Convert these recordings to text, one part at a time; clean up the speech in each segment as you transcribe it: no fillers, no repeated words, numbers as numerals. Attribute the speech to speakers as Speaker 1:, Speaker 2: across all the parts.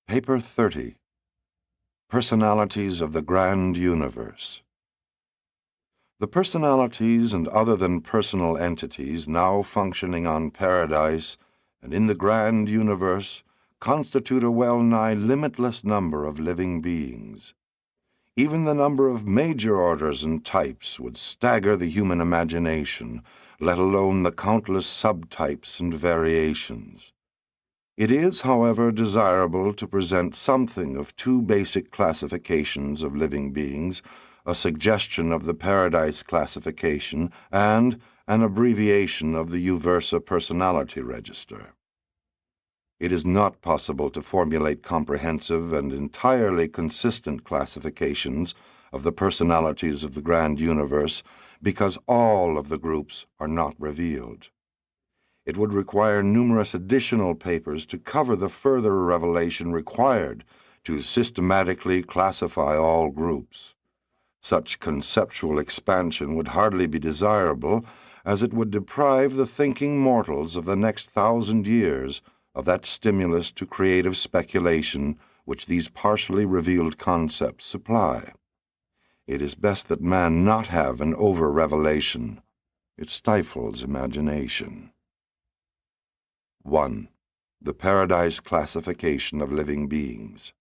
Speaker 1: Paper 30. Personalities of the Grand Universe. The personalities and other than personal entities now functioning on Paradise and in the Grand Universe constitute a well-nigh limitless number of living beings. Even the number of major orders and types would stagger the human imagination, let alone the countless subtypes and variations. It is, however, desirable to present something of two basic classifications of living beings, a suggestion of the Paradise classification, and an abbreviation of the Uversa personality register. It is not possible to formulate comprehensive and entirely consistent classifications of the personalities of the Grand Universe because all of the groups are not revealed. It would require numerous additional papers to cover the further revelation required to systematically classify all groups. Such conceptual expansion would hardly be desirable, as it would deprive the thinking mortals of the next 1,000 years of that stimulus to creative speculation which these partially revealed concepts supply. It is best that man not have an over-revelation. It stifles imagination. 1. The Paradise classification of living beings.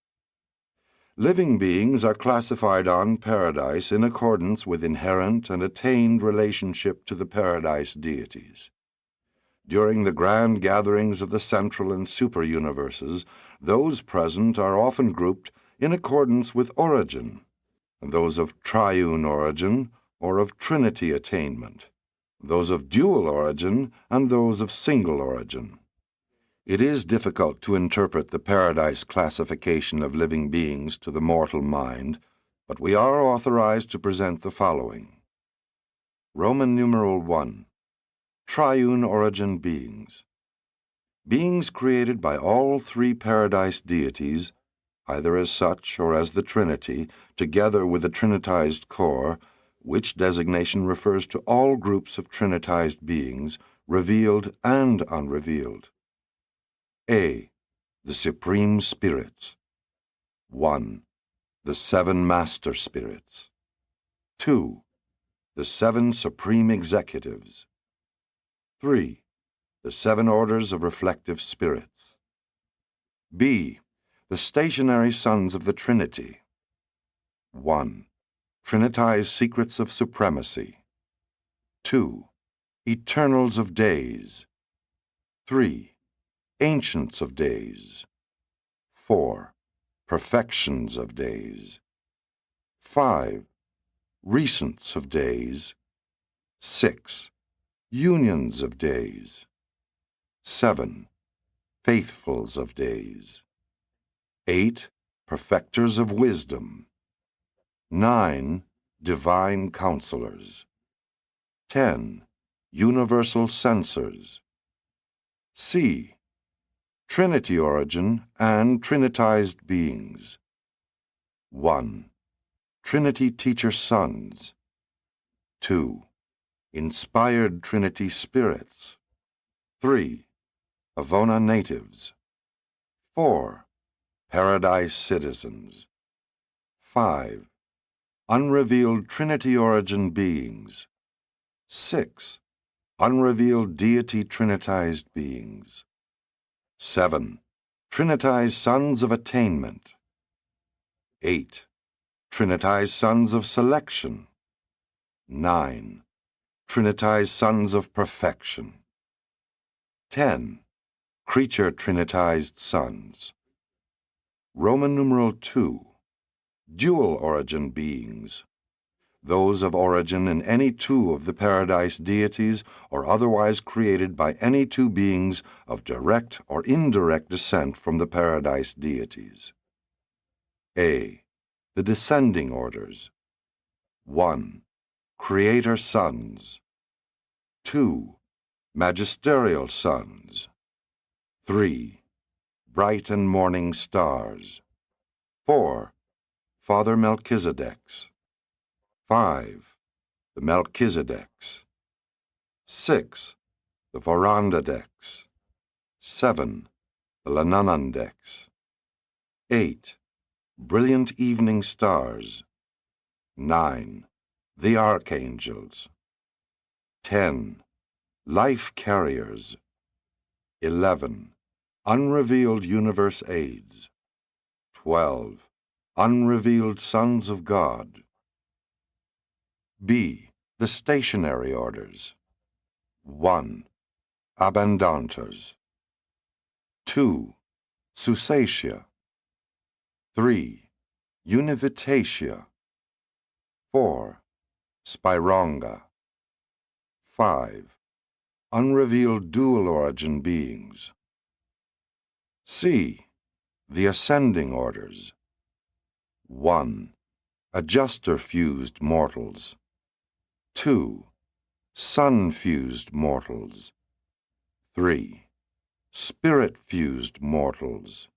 Speaker 1: Living beings are classified on Paradise in accordance with inherent and attained relationship to the Paradise deities. During the grand gatherings of the central and super-universes, those present are often grouped in accordance with origin, and those of triune origin or of trinity attainment, those of dual origin and those of single origin. It is difficult to interpret the Paradise classification of living beings to the mortal mind, but we are authorized to present the following. Roman numeral 1. Triune origin beings. Beings created by all three Paradise deities, either as such or as the Trinity, together with the Trinitized core, which designation refers to all groups of Trinitized beings, revealed and unrevealed. A. The Supreme Spirits. 1. The Seven Master Spirits. 2. The Seven Supreme Executives. 3. The Seven Orders of Reflective Spirits. B. The Stationary Sons of the Trinity. 1. Trinitized Secrets of Supremacy. 2. Eternals of Days. 3. Ancients of Days. 4. Perfections of Days. 5. Recents of Days. 6. Unions of Days. 7. Faithfuls of Days. 8. Perfecters of Wisdom. 9. Divine Counselors. 10. Universal Censors. C. Trinity origin and Trinitized beings. 1. Trinity teacher sons. 2. Inspired Trinity spirits. 3. Avona natives. 4. Paradise citizens. 5. Unrevealed Trinity origin beings. 6. Unrevealed deity Trinitized beings. 7. Trinitized Sons of Attainment. 8. Trinitized Sons of Selection. 9. Trinitized Sons of Perfection. 10. Creature Trinitized Sons. Roman numeral 2. Dual origin beings. Those of origin in any two of the Paradise deities or otherwise created by any two beings of direct or indirect descent from the Paradise deities. A. The Descending Orders. 1. Creator Sons. 2. Magisterial Sons. 3. Bright and Morning Stars. 4. Father Melchizedeks. 5. The Melchizedeks. 6. The Vorandadeks. 7. The Lananandeks. 8. Brilliant evening stars. 9. The archangels. 10. Life carriers. 11. Unrevealed universe aids. 12. Unrevealed sons of God. B. The stationary orders. 1. Abundantes. 2. Susatia. 3. Univitatia. 4. Spironga. 5. Unrevealed dual origin beings. C. The ascending orders. 1. Adjuster-fused mortals. 2. Sun-fused mortals. 3. Spirit-fused mortals.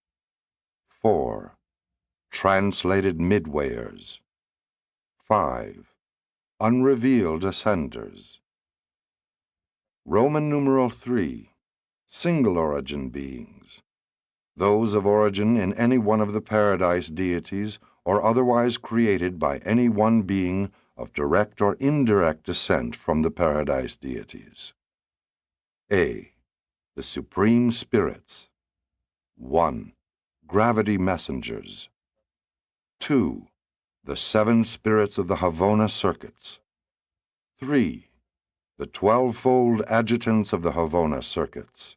Speaker 1: 4. Translated midwayers. 5. Unrevealed ascenders. Roman numeral 3. Single origin beings. Those of origin in any one of the paradise deities or otherwise created by any one being of direct or indirect descent from the paradise deities. A. The Supreme Spirits. 1. Gravity messengers. 2. The 7 spirits of the Havona circuits. 3. The 12-fold adjutants of the Havona circuits.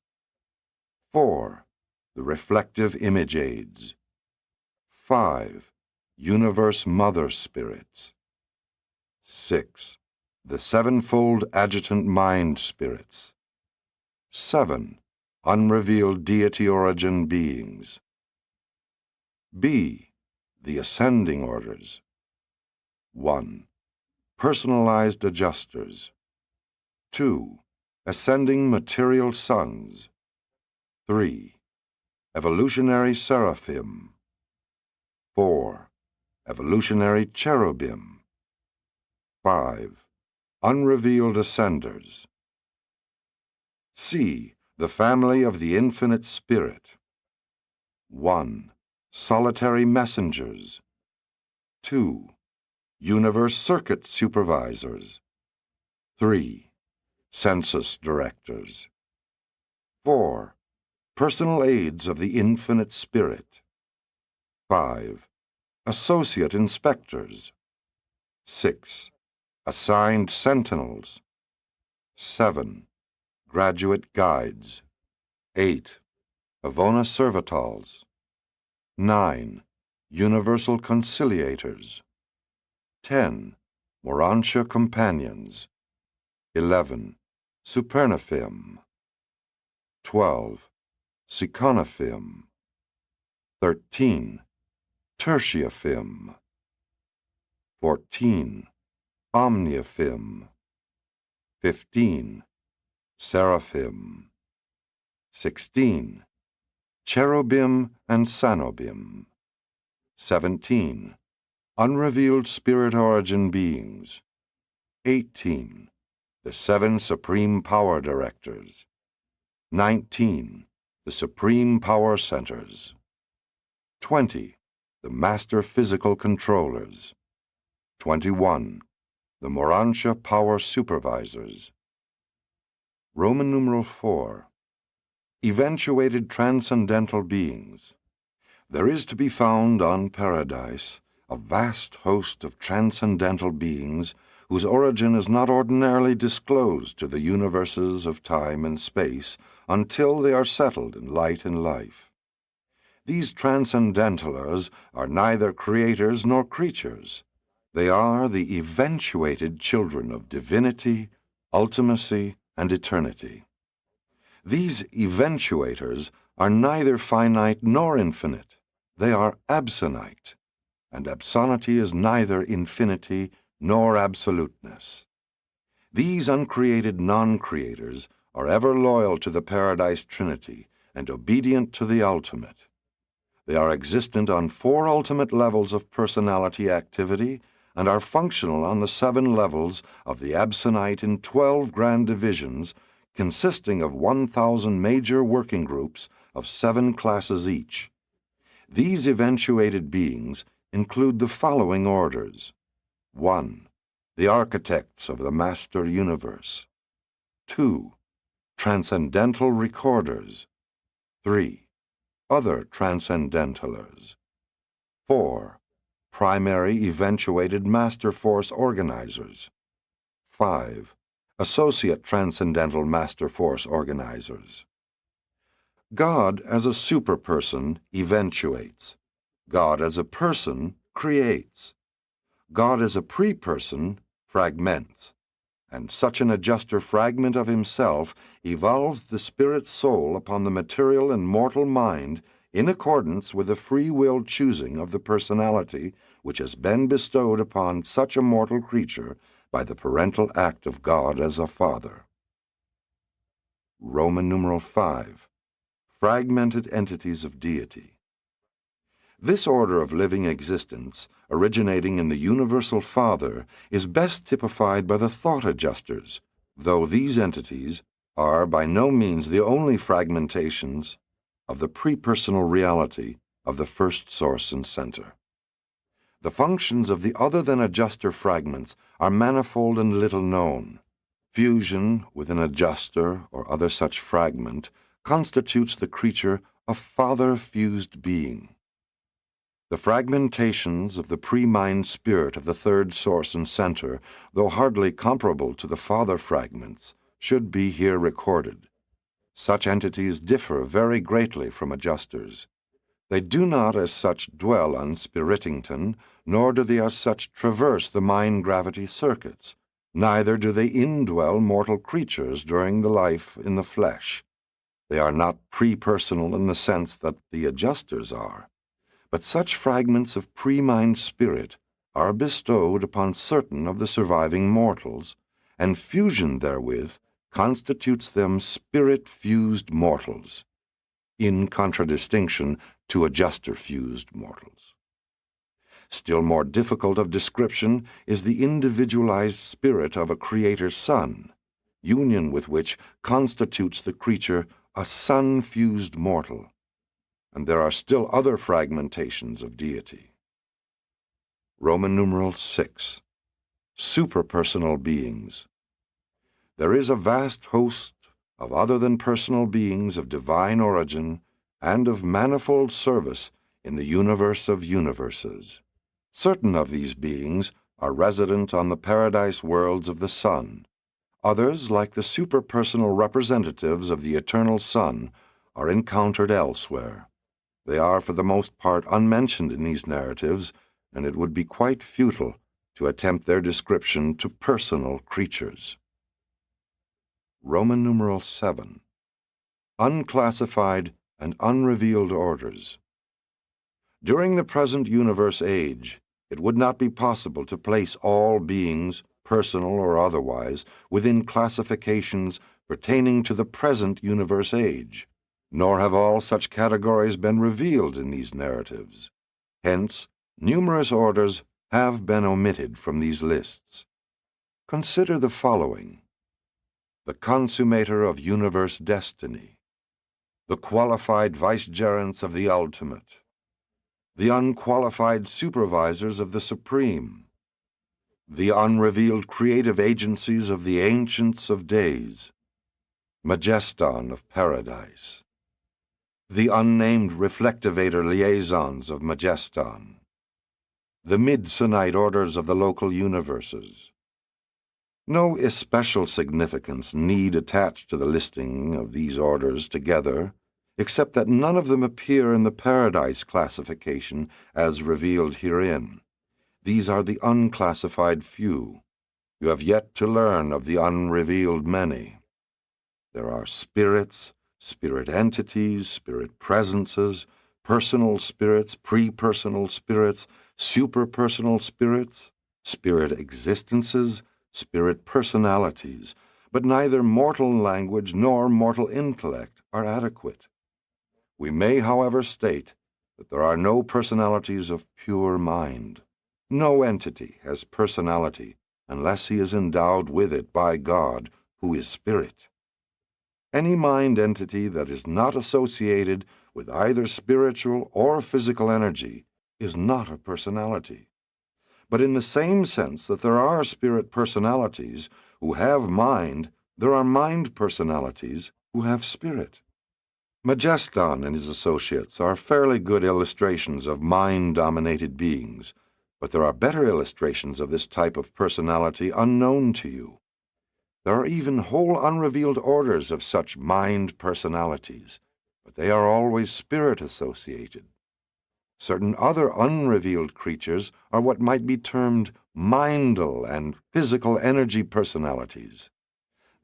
Speaker 1: 4. The reflective image aids. 5. Universe mother spirits. 6. The 7-fold adjutant mind spirits. 7. Unrevealed deity origin beings. B. The ascending orders. 1. Personalized adjusters. 2. Ascending material sons. 3. Evolutionary seraphim. 4. Evolutionary cherubim. 5. Unrevealed ascenders. C. The family of the infinite spirit. 1. Solitary messengers. 2. Universe circuit supervisors. 3. Census directors. 4. Personal aids of the infinite spirit. 5. Associate inspectors. 6. Assigned sentinels. 7. Graduate guides. 8. Havona servitals. 9. Universal conciliators. 10. Urantia companions. 11. Supernaphim. 12. Seconaphim. 13. Tertiaphim. 14. Omniaphim. 15. Seraphim. 16. Cherubim and Sanobim. 17. Unrevealed spirit origin beings. 18. The 7 supreme power directors. 19. The supreme power centers. 20. The master physical controllers. 21. The Urantia power supervisors. Roman numeral 4. Eventuated transcendental beings. There is to be found on paradise a vast host of transcendental beings whose origin is not ordinarily disclosed to the universes of time and space until they are settled in light and life. These transcendentalers are neither creators nor creatures. They are the eventuated children of divinity, ultimacy, and eternity. These eventuators are neither finite nor infinite. They are absonite, and absonity is neither infinity nor absoluteness. These uncreated non-creators are ever loyal to the Paradise Trinity and obedient to the ultimate. They are existent on 4 ultimate levels of personality activity and are functional on the 7 levels of the absonite in 12 grand divisions consisting of 1,000 major working groups of 7 classes each. These eventuated beings include the following orders. 1. The architects of the master universe. 2. Transcendental recorders. 3. Other transcendentalers. 4. Primary eventuated master force organizers. 5. Associate transcendental master force organizers. God as a superperson eventuates. God as a person creates. God as a pre-person fragments. And such an adjuster fragment of himself evolves the spirit soul upon the material and mortal mind in accordance with the free will choosing of the personality which has been bestowed upon such a mortal creature by the parental act of God as a Father. Roman numeral 5. Fragmented entities of deity. This order of living existence, originating in the Universal Father, is best typified by the thought adjusters, though these entities are by no means the only fragmentations of the pre-personal reality of the first source and center. The functions of the other-than-adjuster fragments are manifold and little known. Fusion with an adjuster or other such fragment constitutes the creature a father-fused being. The fragmentations of the pre-mind spirit of the third source and center, though hardly comparable to the father fragments, should be here recorded. Such entities differ very greatly from adjusters. They do not as such dwell on Spiritington, nor do they as such traverse the mind-gravity circuits. Neither do they indwell mortal creatures during the life in the flesh. They are not pre-personal in the sense that the adjusters are. But such fragments of pre-mind spirit are bestowed upon certain of the surviving mortals, and fusion therewith constitutes them spirit-fused mortals, in contradistinction to adjuster-fused mortals. Still more difficult of description is the individualized spirit of a Creator Son, union with which constitutes the creature a sun-fused mortal. And there are still other fragmentations of deity. Roman numeral 6. Superpersonal beings. There is a vast host of other-than-personal beings of divine origin and of manifold service in the universe of universes. Certain of these beings are resident on the paradise worlds of the sun. Others, like the superpersonal representatives of the eternal Son, are encountered elsewhere. They are for the most part unmentioned in these narratives, and it would be quite futile to attempt their description to personal creatures. Roman numeral 7. Unclassified and unrevealed orders. During the present universe age, it would not be possible to place all beings, personal or otherwise, within classifications pertaining to the present universe age. Nor have all such categories been revealed in these narratives. Hence, numerous orders have been omitted from these lists. Consider the following: the consummator of universe destiny, the qualified vicegerents of the ultimate, the unqualified supervisors of the supreme, the unrevealed creative agencies of the ancients of days, Majeston of paradise, the unnamed reflectivator liaisons of Majeston, the mid-sonite orders of the local universes. No especial significance need attach to the listing of these orders together, except that none of them appear in the paradise classification as revealed herein. These are the unclassified few. You have yet to learn of the unrevealed many. There are spirits, spirit entities, spirit presences, personal spirits, pre-personal spirits, superpersonal spirits, spirit existences, spirit personalities, but neither mortal language nor mortal intellect are adequate. We may, however, state that there are no personalities of pure mind. No entity has personality unless he is endowed with it by God, who is spirit. Any mind entity that is not associated with either spiritual or physical energy is not a personality. But in the same sense that there are spirit personalities who have mind, there are mind personalities who have spirit. Majeston and his associates are fairly good illustrations of mind-dominated beings, but there are better illustrations of this type of personality unknown to you. There are even whole unrevealed orders of such mind personalities, but they are always spirit-associated. Certain other unrevealed creatures are what might be termed mindal and physical energy personalities.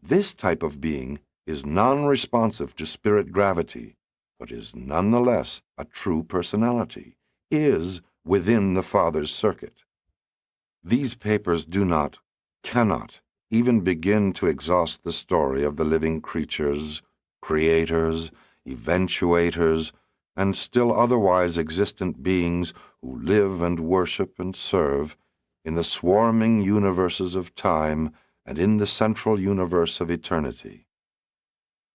Speaker 1: This type of being is non-responsive to spirit gravity, but is nonetheless a true personality, is within the Father's circuit. These papers cannot even begin to exhaust the story of the living creatures, creators, eventuators, and still otherwise existent beings who live and worship and serve in the swarming universes of time and in the central universe of eternity.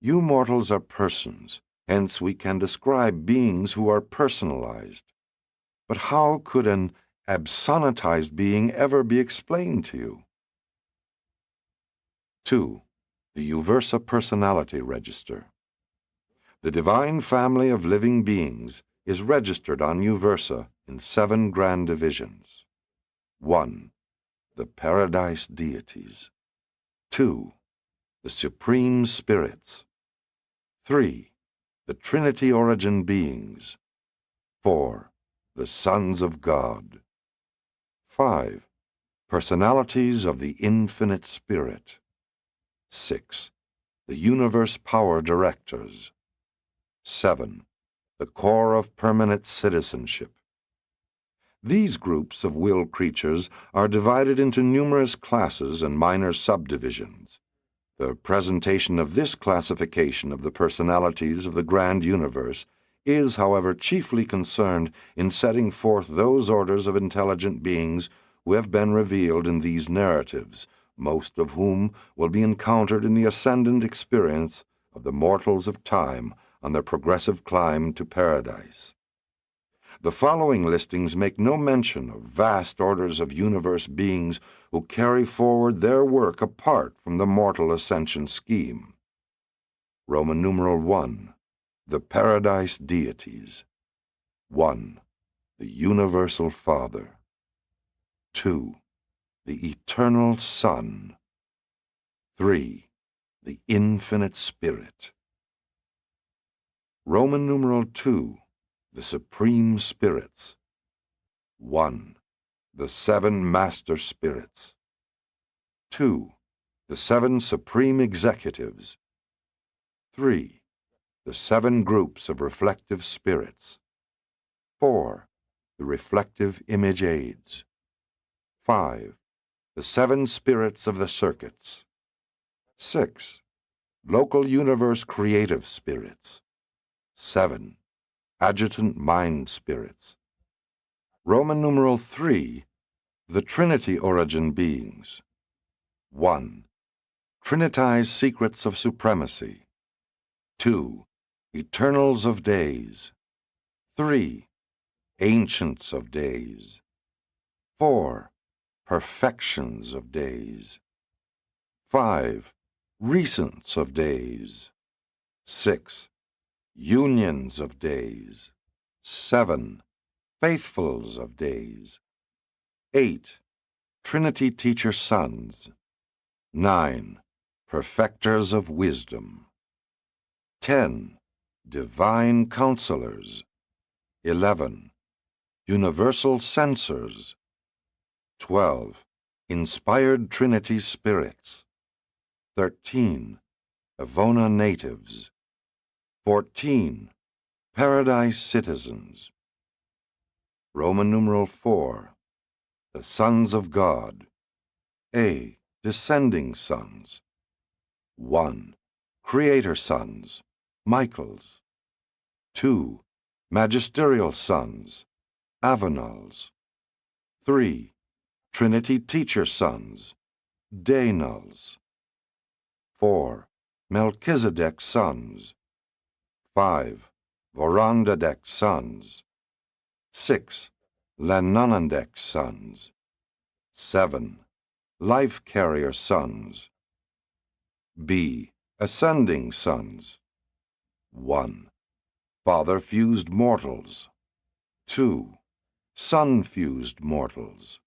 Speaker 1: You mortals are persons, hence we can describe beings who are personalized. But how could an absonitized being ever be explained to you? 2. The Uversa Personality Register. The divine family of living beings is registered on Uversa in 7 grand divisions. 1. The Paradise Deities. 2. The Supreme Spirits. 3. The Trinity Origin Beings. 4. The Sons of God. 5. Personalities of the Infinite Spirit. 6. The Universe Power Directors. 7. The Core of Permanent Citizenship. These groups of will creatures are divided into numerous classes and minor subdivisions. The presentation of this classification of the personalities of the grand universe is, however, chiefly concerned in setting forth those orders of intelligent beings who have been revealed in these narratives, most of whom will be encountered in the ascendant experience of the mortals of time on their progressive climb to paradise. The following listings make no mention of vast orders of universe beings who carry forward their work apart from the mortal ascension scheme. Roman numeral 1. The Paradise Deities. 1. The Universal Father. 2. The Eternal Son. 3. The Infinite Spirit. Roman numeral 2. The Supreme Spirits. 1. The 7 Master Spirits. 2. The 7 Supreme Executives. 3. The 7 Groups of Reflective Spirits. 4. The Reflective Image Aids. 5. The 7 Spirits of the Circuits. 6. Local Universe Creative Spirits. 7. Adjutant Mind Spirits. Roman numeral 3. The Trinity Origin Beings. 1. Trinitized Secrets of Supremacy. 2. Eternals of Days. 3. Ancients of Days. 4. Perfections of Days. 5. Recents of Days. 6. Unions of Days. 7. Faithfuls of Days. 8. Trinity Teacher Sons. 9. Perfecters of Wisdom. 10. Divine Counselors. 11. Universal Censors. 12. Inspired Trinity Spirits. 13. Avona Natives. 14. Paradise Citizens. Roman numeral 4. The Sons of God. A. Descending Sons. 1. Creator Sons, Michaels. 2. Magisterial Sons, Avenals. 3. Trinity Teacher Sons, Danals. 4. Melchizedek Sons. 5. Vorondadek sons. 6. Lanonandek sons. 7. Life carrier sons. B. Ascending sons. 1. Father-fused mortals. 2. Sun-fused mortals.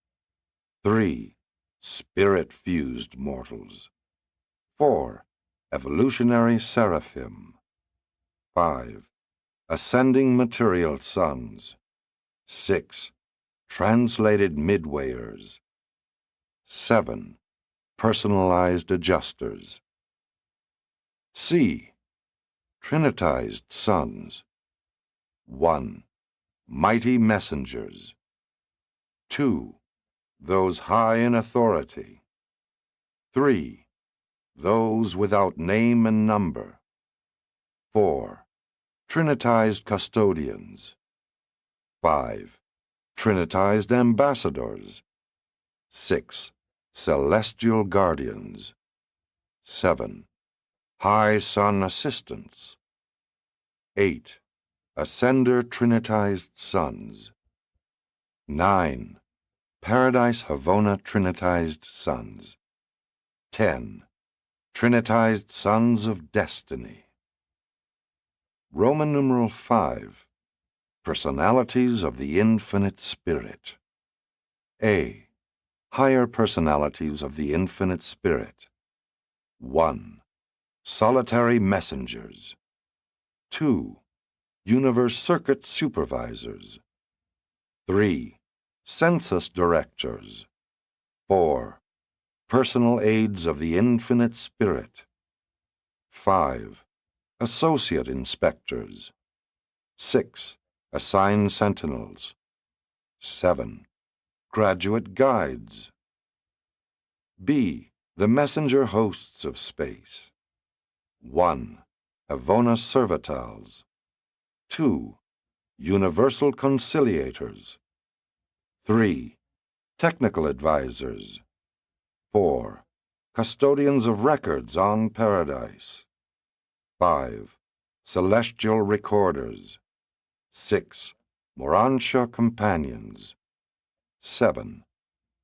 Speaker 1: 3. Spirit-fused mortals. 4. Evolutionary seraphim. 5. Ascending material sons. 6. Translated midwayers. 7. Personalized adjusters. C. Trinitized sons. 1. Mighty messengers. 2. Those high in authority. 3. Those without name and number. 4. Trinitized custodians. 5. Trinitized ambassadors. 6. Celestial guardians. 7. High Sun assistants. 8. Ascender Trinitized sons. 9. Paradise Havona Trinitized sons. 10. Trinitized sons of destiny. Roman numeral 5. Personalities of the Infinite Spirit. A. Higher personalities of the Infinite Spirit. 1. Solitary messengers. 2. Universe circuit supervisors. 3. Census directors. 4. Personal aides of the Infinite Spirit. 5. Associate inspectors. 6. Assigned sentinels. 7. Graduate guides. B. The messenger hosts of space. 1. Havona servitals. 2. Universal conciliators. 3. Technical advisors. 4. Custodians of records on Paradise. 5. Celestial recorders. 6. Urantia companions. 7.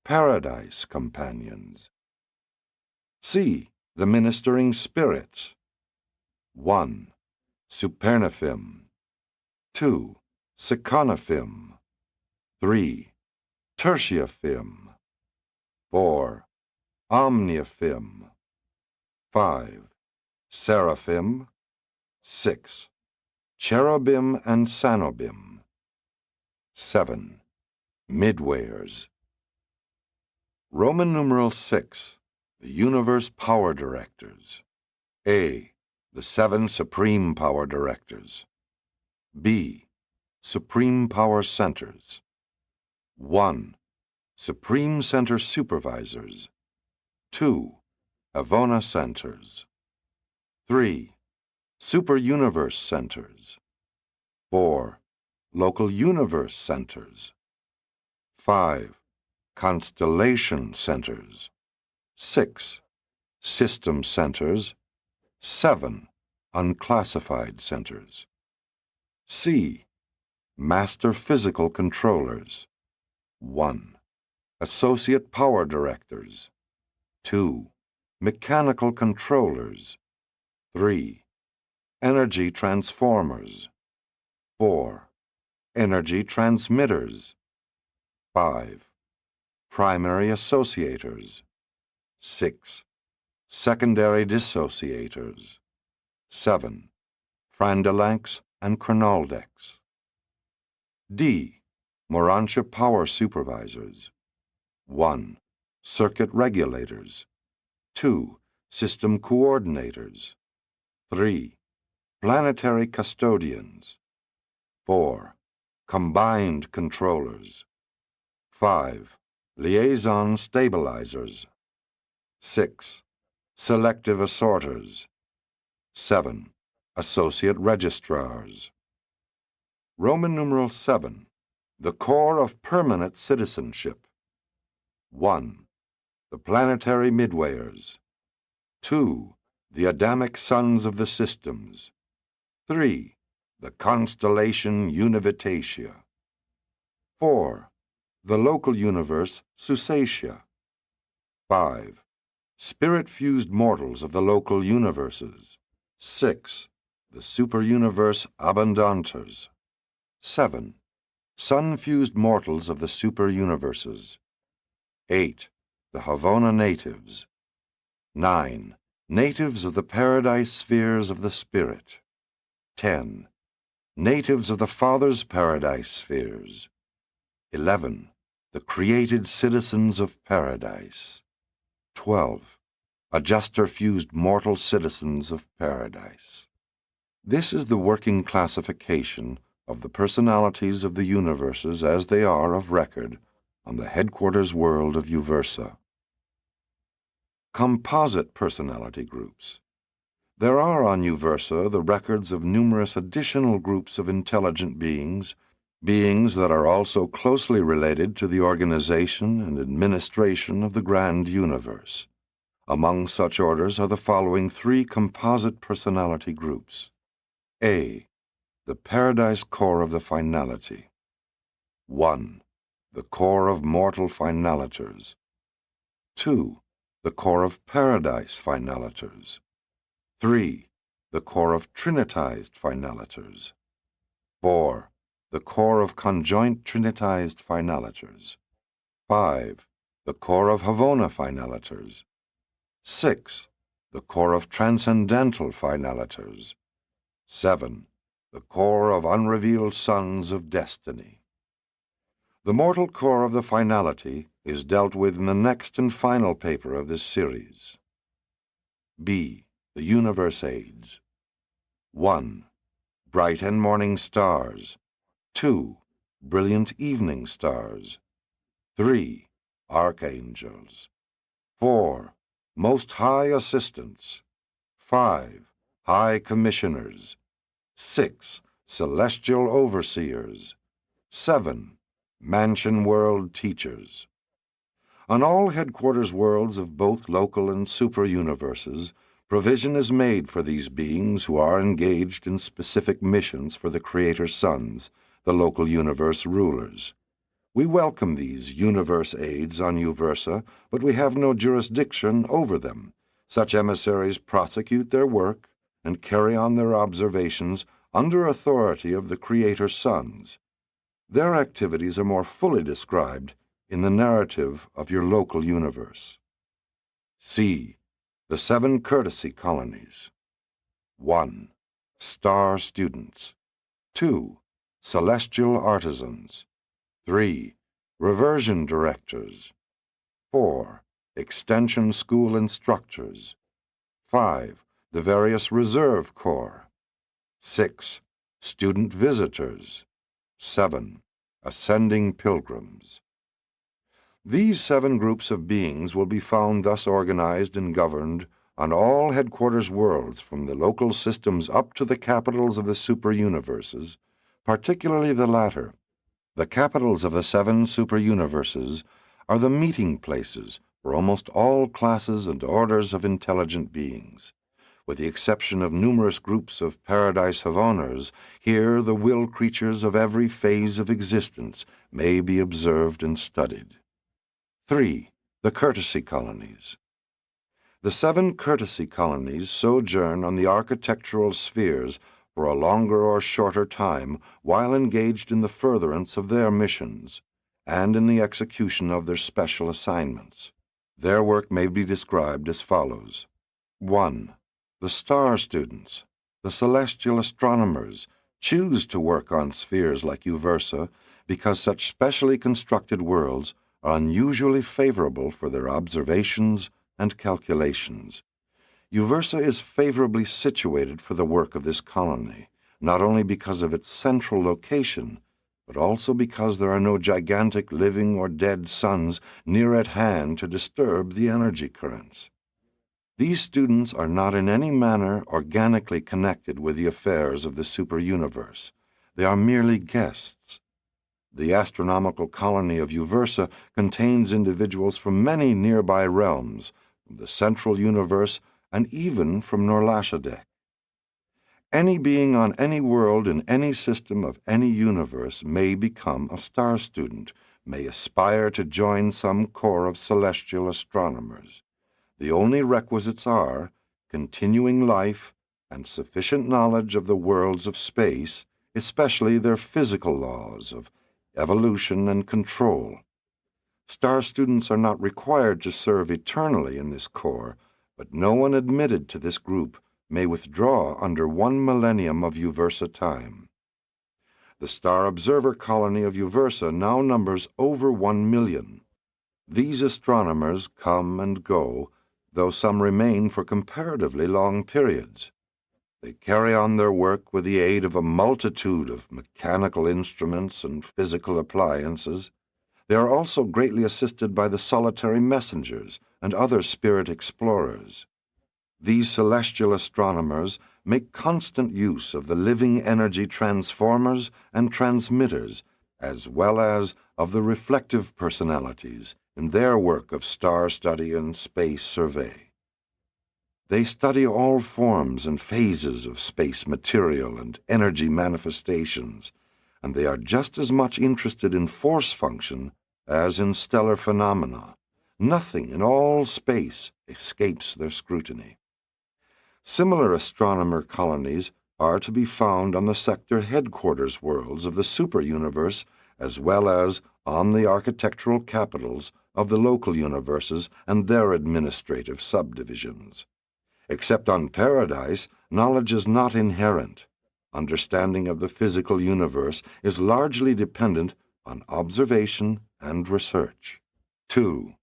Speaker 1: Paradise companions. C. The ministering spirits. 1. Supernaphim. 2. Seconaphim. 3. Tertiaphim. 4. Omniaphim. 5. Seraphim. 6. Cherubim and Sanobim. 7. Midwayers. Roman numeral 6. The Universe Power Directors. A. The 7 Supreme Power Directors. B. Supreme Power Centers. 1. Supreme Center Supervisors. 2. Havona Centers. 3. Super Universe Centers. 4. Local Universe Centers. 5. Constellation Centers. 6. System Centers. 7. Unclassified Centers. C. Master Physical Controllers. 1. Associate Power Directors. 2. Mechanical Controllers. 3. Energy Transformers. 4. Energy Transmitters. 5. Primary Associators. 6. Secondary Dissociators. 7. Frandalanks and Chronaldecs. D. Urantia Power Supervisors. 1. Circuit Regulators. 2. System Coordinators. 3. Planetary Custodians. 4. Combined Controllers. 5. Liaison Stabilizers. 6. Selective Assorters. 7. Associate Registrars. Roman numeral 7. The Core of Permanent Citizenship. 1. The Planetary Midwayers. 2. The Adamic Sons of the Systems. 3. the constellation Univitatia. 4. The local universe Susatia. 5. Spirit-fused mortals of the local universes. 6. The super-universe Abundantes. 7. Sun-fused mortals of the super-universes. 8. The Havona natives. 9. Natives of the paradise spheres of the spirit. 10. Natives of the Father's paradise spheres. 11. The created citizens of paradise. 12. Adjuster-fused mortal citizens of paradise. This is the working classification of the personalities of the universes as they are of record on the headquarters world of Uversa. Composite personality groups. There are on Uversa the records of numerous additional groups of intelligent beings, beings that are also closely related to the organization and administration of the grand universe. Among such orders are the following 3 composite personality groups. A. The Paradise Core of the Finality. 1. The Core of Mortal Finalators. 2. The Core of Paradise Finalators. 3. The Core of Trinitized Finalators. 4. The Core of Conjoint Trinitized Finalators. 5. The Core of Havona Finalators. 6. The Core of Transcendental Finalators. 7. The Core of Unrevealed Sons of Destiny. The mortal core of the finality is dealt with in the next and final paper of this series. B. The Universe Aids. 1. Bright and morning stars. 2. Brilliant evening stars. 3. Archangels. 4. Most High Assistants. 5. High Commissioners. 6. Celestial Overseers. 7. Mansion World Teachers. On all headquarters worlds of both local and super-universes, provision is made for these beings who are engaged in specific missions for the Creator's sons, the local universe rulers. We welcome these universe aids on Uversa, but we have no jurisdiction over them. Such emissaries prosecute their work and carry on their observations under authority of the Creator's sons. Their activities are more fully described in the narrative of your local universe. C. The 7 Courtesy Colonies. 1. Star Students. 2. Celestial Artisans. 3. Reversion Directors. 4. Extension School Instructors. 5. The various Reserve Corps. 6. Student Visitors. 7. Ascending Pilgrims. These 7 groups of beings will be found thus organized and governed on all headquarters worlds from the local systems up to the capitals of the super-universes, particularly the latter. The capitals of the 7 super-universes are the meeting places for almost all classes and orders of intelligent beings. With the exception of numerous groups of paradise Havoners, here the will creatures of every phase of existence may be observed and studied. 3. The Courtesy Colonies. The 7 Courtesy Colonies sojourn on the architectural spheres for a longer or shorter time while engaged in the furtherance of their missions and in the execution of their special assignments. Their work may be described as follows. 1. The star students, the celestial astronomers, choose to work on spheres like Uversa because such specially constructed worlds are unusually favorable for their observations and calculations. Uversa is favorably situated for the work of this colony, not only because of its central location, but also because there are no gigantic living or dead suns near at hand to disturb the energy currents. These students are not in any manner organically connected with the affairs of the super-universe. They are merely guests. The astronomical colony of Uversa contains individuals from many nearby realms, from the central universe, and even from Norlashadek. Any being on any world in any system of any universe may become a star student, may aspire to join some corps of celestial astronomers. The only requisites are continuing life and sufficient knowledge of the worlds of space, especially their physical laws of evolution and control. Star students are not required to serve eternally in this corps, but no one admitted to this group may withdraw under 1 millennium of Uversa time. The Star Observer colony of Uversa now numbers over 1 million. These astronomers come and go, though some remain for comparatively long periods. They carry on their work with the aid of a multitude of mechanical instruments and physical appliances. They are also greatly assisted by the solitary messengers and other spirit explorers. These celestial astronomers make constant use of the living energy transformers and transmitters, as well as of the reflective personalities in their work of star study and space survey. They study all forms and phases of space material and energy manifestations, and they are just as much interested in force function as in stellar phenomena. Nothing in all space escapes their scrutiny. Similar astronomer colonies are to be found on the sector headquarters worlds of the super-universe, as well as on the architectural capitals of the local universes and their administrative subdivisions. Except on Paradise, knowledge is not inherent. Understanding of the physical universe is largely dependent on observation and research. 2.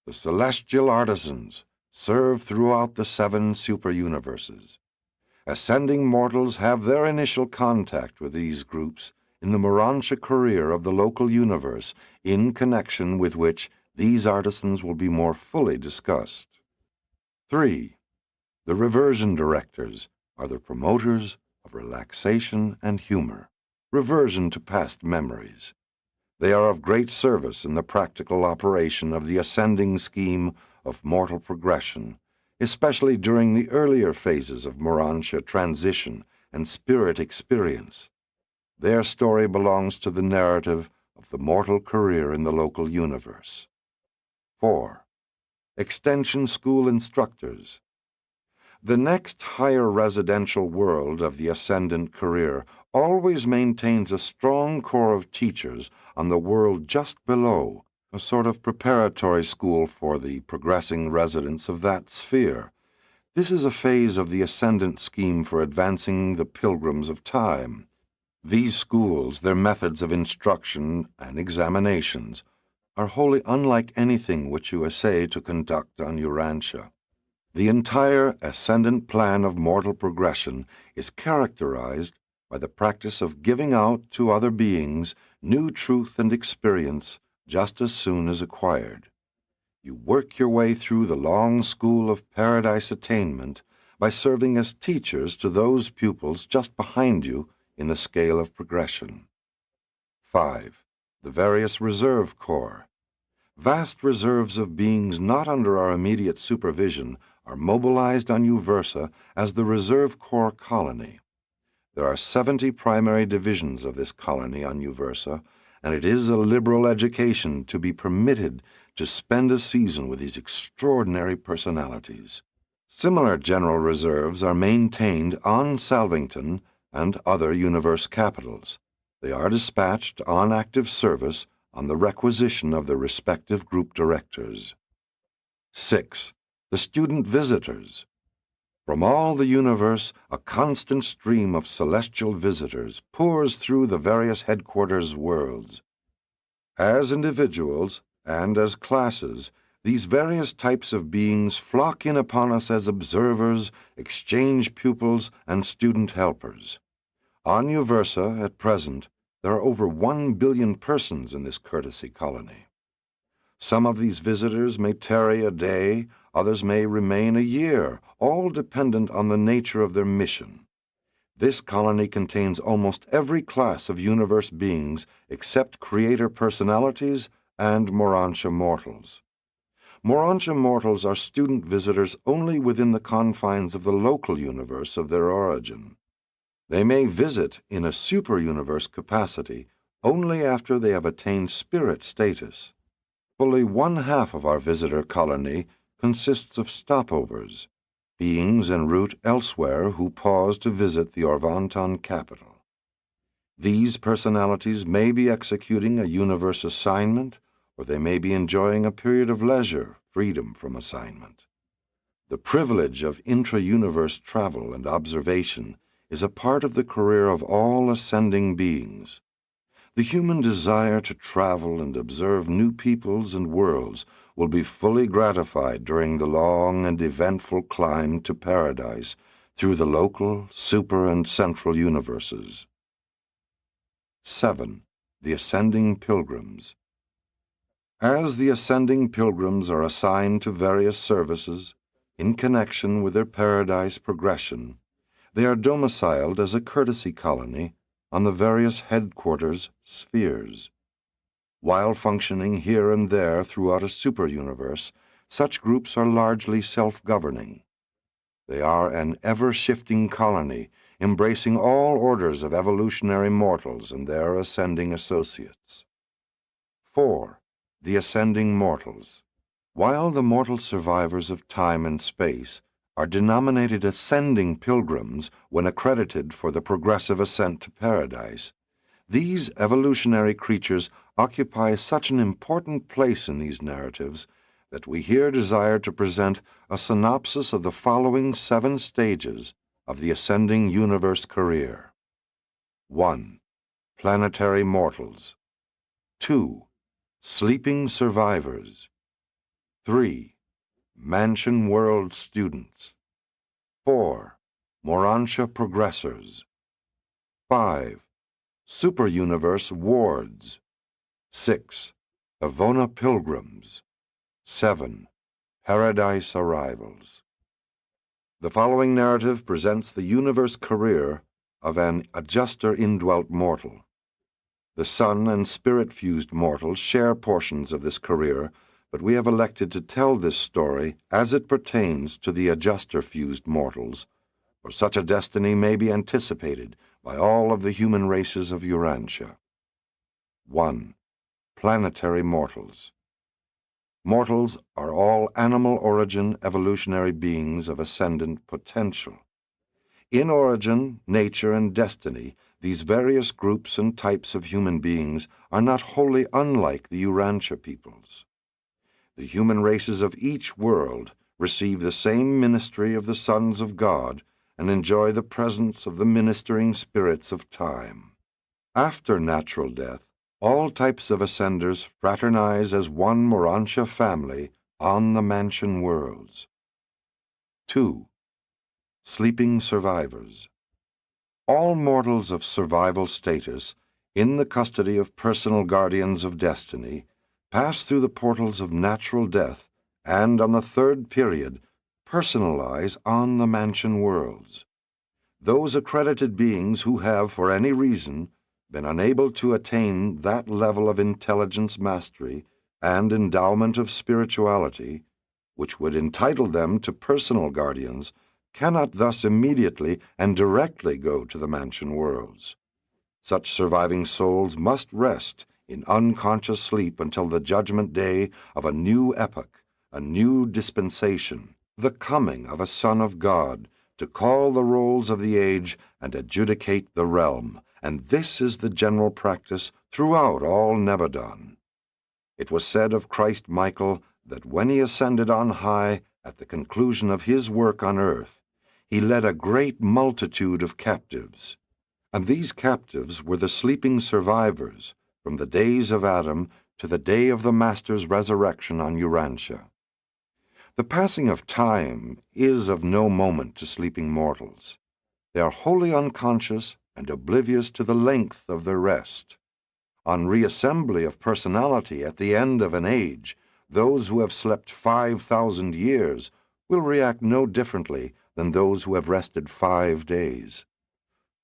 Speaker 1: The celestial artisans serve throughout the 7 super-universes. Ascending mortals have their initial contact with these groups in the Urantia career of the local universe, in connection with which these artisans will be more fully discussed. 3. The reversion directors are the promoters of relaxation and humor, reversion to past memories. They are of great service in the practical operation of the ascending scheme of mortal progression, especially during the earlier phases of Urantia transition and spirit experience. Their story belongs to the narrative of the mortal career in the local universe. 4. Extension School Instructors. The next higher residential world of the ascendant career always maintains a strong corps of teachers on the world just below, a sort of preparatory school for the progressing residents of that sphere. This is a phase of the ascendant scheme for advancing the pilgrims of time. These schools, their methods of instruction and examinations, are wholly unlike anything which you essay to conduct on Urantia. The entire ascendant plan of mortal progression is characterized by the practice of giving out to other beings new truth and experience just as soon as acquired. You work your way through the long school of paradise attainment by serving as teachers to those pupils just behind you in the scale of progression. 5. The various reserve corps. Vast reserves of beings not under our immediate supervision are mobilized on Uversa as the Reserve Corps colony. There are 70 primary divisions of this colony on Uversa, and it is a liberal education to be permitted to spend a season with these extraordinary personalities. Similar general reserves are maintained on Salvington and other universe capitals. They are dispatched on active service on the requisition of the respective group directors. 6. The student visitors. From all the universe, a constant stream of celestial visitors pours through the various headquarters worlds. As individuals and as classes, these various types of beings flock in upon us as observers, exchange pupils, and student helpers. On Uversa, at present, there are over 1 billion persons in this courtesy colony. Some of these visitors may tarry a day, others may remain a year, all dependent on the nature of their mission. This colony contains almost every class of universe beings except creator personalities and Urantia mortals. Urantia mortals are student visitors only within the confines of the local universe of their origin. They may visit in a super-universe capacity only after they have attained spirit status. Fully one-half of our visitor colony consists of stopovers, beings en route elsewhere who pause to visit the Orvanton capital. These personalities may be executing a universe assignment, or they may be enjoying a period of leisure, freedom from assignment. The privilege of intra-universe travel and observation is a part of the career of all ascending beings. The human desire to travel and observe new peoples and worlds will be fully gratified during the long and eventful climb to paradise through the local, super, and central universes. 7. The Ascending Pilgrims. As the ascending pilgrims are assigned to various services in connection with their paradise progression, they are domiciled as a courtesy colony on the various headquarters spheres. While functioning here and there throughout a super-universe, such groups are largely self-governing. They are an ever-shifting colony, embracing all orders of evolutionary mortals and their ascending associates. 4. The Ascending Mortals. While the mortal survivors of time and space are denominated ascending pilgrims when accredited for the progressive ascent to paradise, these evolutionary creatures occupy such an important place in these narratives that we here desire to present a synopsis of the following 7 stages of the ascending universe career. 1. Planetary mortals. 2. Sleeping survivors. 3. Mansion world students. 4. Urantia progressors. 5. Super-universe wards. 6. Avona pilgrims. 7. Paradise arrivals. The following narrative presents the universe career of an adjuster indwelt mortal. The sun and spirit-fused mortals share portions of this career, but we have elected to tell this story as it pertains to the adjuster-fused mortals, for such a destiny may be anticipated by all of the human races of Urantia. 1. Planetary mortals. Mortals are all animal-origin evolutionary beings of ascendant potential. In origin, nature, and destiny, these various groups and types of human beings are not wholly unlike the Urantia peoples. The human races of each world receive the same ministry of the sons of God and enjoy the presence of the ministering spirits of time. After natural death, all types of ascenders fraternize as one Urantia family on the mansion worlds. 2. Sleeping survivors. All mortals of survival status, in the custody of personal guardians of destiny, pass through the portals of natural death and, on the 3rd period, personalize on the mansion worlds. Those accredited beings who have, for any reason, been unable to attain that level of intelligence mastery and endowment of spirituality, which would entitle them to personal guardians, cannot thus immediately and directly go to the mansion worlds. Such surviving souls must rest in unconscious sleep until the judgment day of a new epoch, a new dispensation, the coming of a Son of God to call the rolls of the age and adjudicate the realm, and this is the general practice throughout all Nebadon. It was said of Christ Michael that when he ascended on high at the conclusion of his work on earth, he led a great multitude of captives, and these captives were the sleeping survivors from the days of Adam to the day of the Master's resurrection on Urantia. The passing of time is of no moment to sleeping mortals. They are wholly unconscious and oblivious to the length of their rest. On reassembly of personality at the end of an age, those who have slept 5,000 years will react no differently than those who have rested 5 days.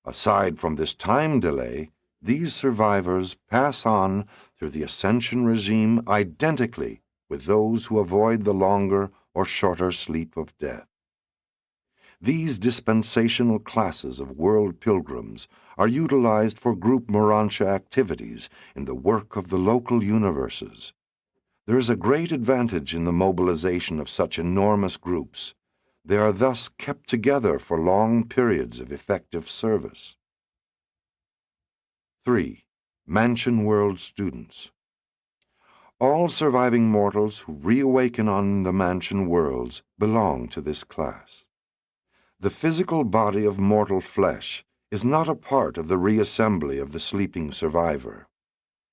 Speaker 1: Aside from this time delay, these survivors pass on through the ascension regime identically with those who avoid the longer or shorter sleep of death. These dispensational classes of world pilgrims are utilized for group Morantia activities in the work of the local universes. There is a great advantage in the mobilization of such enormous groups. They are thus kept together for long periods of effective service. 3. Mansion World Students. All surviving mortals who reawaken on the mansion worlds belong to this class. The physical body of mortal flesh is not a part of the reassembly of the sleeping survivor.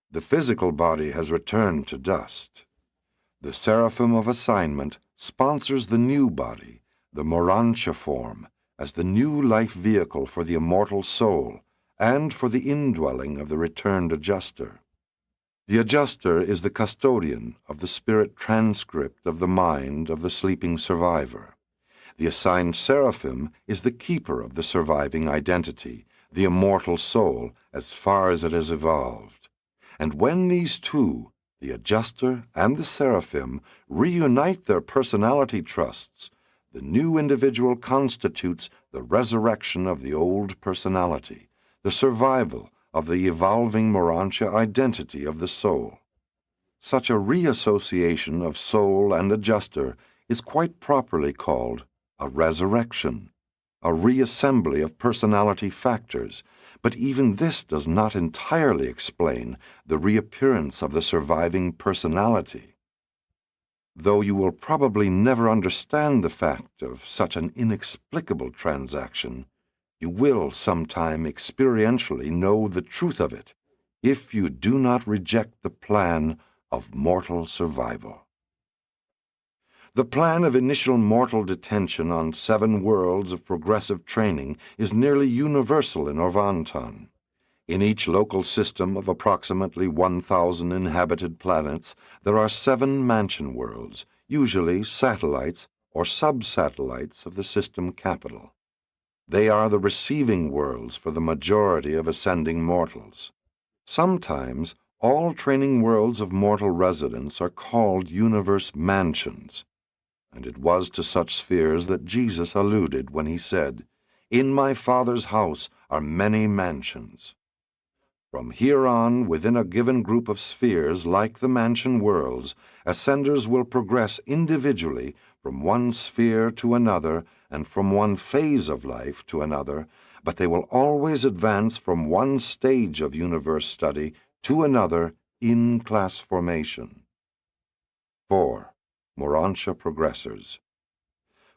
Speaker 1: The physical body has returned to dust. The Seraphim of Assignment sponsors the new body, the Morantia form, as the new life vehicle for the immortal soul and for the indwelling of the returned adjuster. The adjuster is the custodian of the spirit transcript of the mind of the sleeping survivor. The assigned seraphim is the keeper of the surviving identity, the immortal soul, as far as it has evolved. And when these two, the adjuster and the seraphim, reunite their personality trusts, the new individual constitutes the resurrection of the old personality, the survival of the evolving Morantia identity of the soul. Such a reassociation of soul and adjuster is quite properly called a resurrection, a reassembly of personality factors, but even this does not entirely explain the reappearance of the surviving personality. Though you will probably never understand the fact of such an inexplicable transaction, you will sometime experientially know the truth of it if you do not reject the plan of mortal survival. The plan of initial mortal detention on 7 worlds of progressive training is nearly universal in Orvanton. In each local system of approximately 1,000 inhabited planets, there are 7 mansion worlds, usually satellites or sub-satellites of the system capital. They are the receiving worlds for the majority of ascending mortals. Sometimes, all training worlds of mortal residents are called universe mansions, and it was to such spheres that Jesus alluded when he said, "In my Father's house are many mansions." From here on, within a given group of spheres like the mansion worlds, ascenders will progress individually from one sphere to another and from one phase of life to another, but they will always advance from one stage of universe study to another in class formation. 4. Morantia Progressors.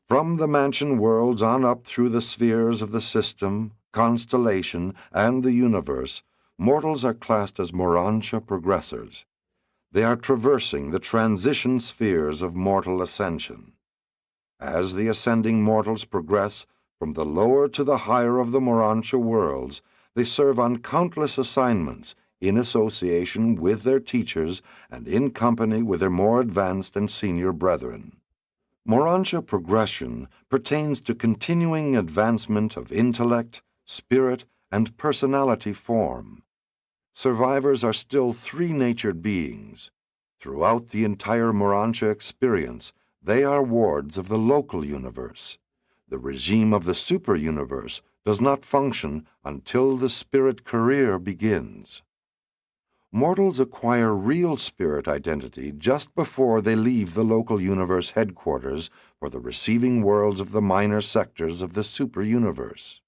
Speaker 1: From the mansion worlds on up through the spheres of the system, constellation, and the universe, mortals are classed as Morantia Progressors. They are traversing the transition spheres of mortal ascension. As the ascending mortals progress from the lower to the higher of the Morantia worlds, they serve on countless assignments in association with their teachers and in company with their more advanced and senior brethren. Morantia progression pertains to continuing advancement of intellect, spirit, and personality form. Survivors are still 3-natured beings. Throughout the entire Morantia experience, they are wards of the local universe. The regime of the super-universe does not function until the spirit career begins. Mortals acquire real spirit identity just before they leave the local universe headquarters for the receiving worlds of the minor sectors of the super-universe.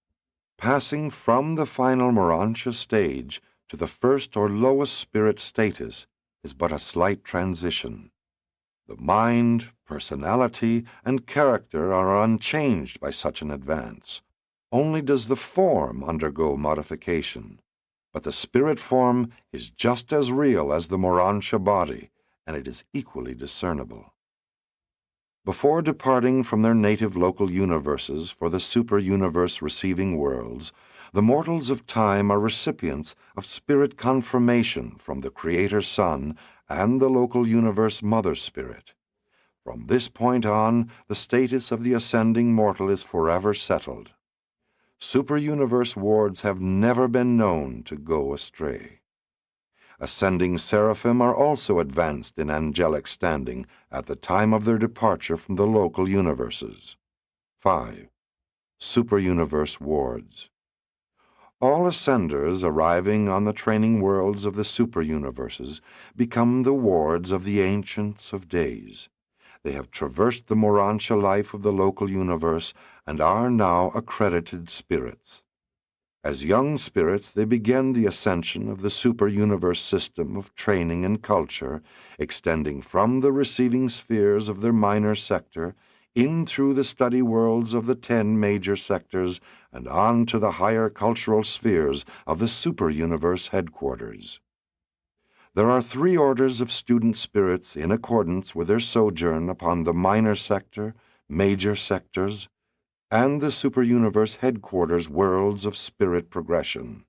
Speaker 1: Passing from the final Morantia stage to the first or lowest spirit status is but a slight transition. The mind, personality, and character are unchanged by such an advance. Only does the form undergo modification. But the spirit form is just as real as the Morantia body, and it is equally discernible. Before departing from their native local universes for the super-universe receiving worlds, the mortals of time are recipients of spirit confirmation from the Creator Son and the local universe Mother Spirit. From this point on, the status of the ascending mortal is forever settled. Super-universe wards have never been known to go astray. Ascending seraphim are also advanced in angelic standing at the time of their departure from the local universes. 5. superuniverse wards. All ascenders arriving on the training worlds of the superuniverses become the wards of the Ancients of Days. They have traversed the Urantia life of the local universe and are now accredited spirits. As young spirits, they begin the ascension of the superuniverse system of training and culture, extending from the receiving spheres of their minor sector in through the study worlds of the 10 major sectors and on to the higher cultural spheres of the superuniverse headquarters. There are 3 orders of student spirits in accordance with their sojourn upon the minor sector, major sectors, and the superuniverse headquarters worlds of spirit progression.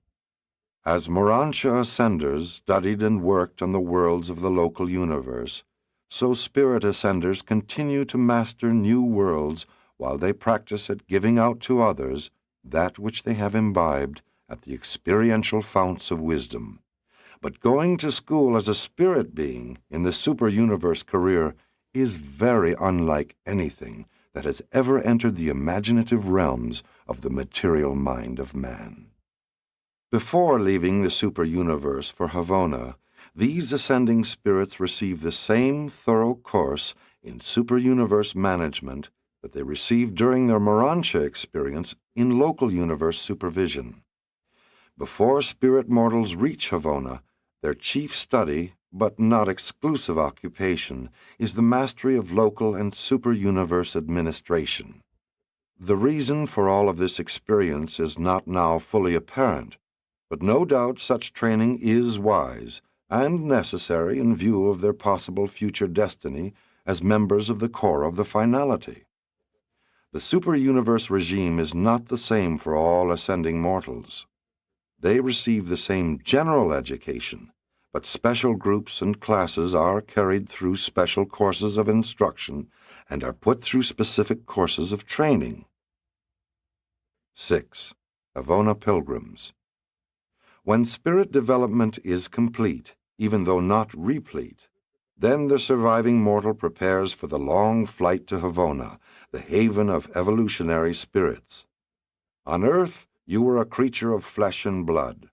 Speaker 1: As Urantia ascenders studied and worked on the worlds of the local universe, so spirit ascenders continue to master new worlds while they practice at giving out to others that which they have imbibed at the experiential founts of wisdom. But going to school as a spirit being in the superuniverse career is very unlike anything that has ever entered the imaginative realms of the material mind of man. Before leaving the superuniverse for Havona, these ascending spirits receive the same thorough course in superuniverse management that they received during their Urantia experience in local universe supervision. Before spirit mortals reach Havona, their chief study, but not exclusive occupation, is the mastery of local and superuniverse administration. The reason for all of this experience is not now fully apparent, but no doubt such training is wise and necessary in view of their possible future destiny as members of the core of the finality. The superuniverse regime is not the same for all ascending mortals. They receive the same general education, but special groups and classes are carried through special courses of instruction and are put through specific courses of training. 6. Havona Pilgrims. When spirit development is complete, even though not replete, then the surviving mortal prepares for the long flight to Havona, the haven of evolutionary spirits. On Earth, you were a creature of flesh and blood.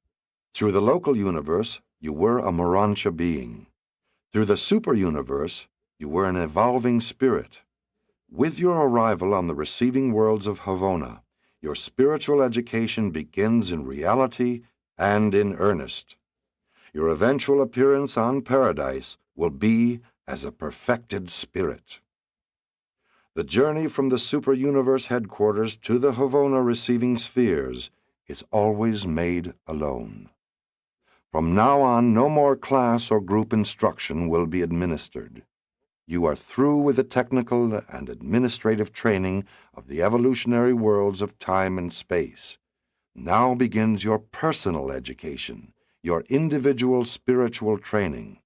Speaker 1: Through the local universe, you were a Urantia being. Through the superuniverse, you were an evolving spirit. With your arrival on the receiving worlds of Havona, your spiritual education begins in reality and in earnest. Your eventual appearance on Paradise will be as a perfected spirit. The journey from the superuniverse headquarters to the Havona receiving spheres is always made alone. From now on, no more class or group instruction will be administered. You are through with the technical and administrative training of the evolutionary worlds of time and space. Now begins your personal education, your individual spiritual training.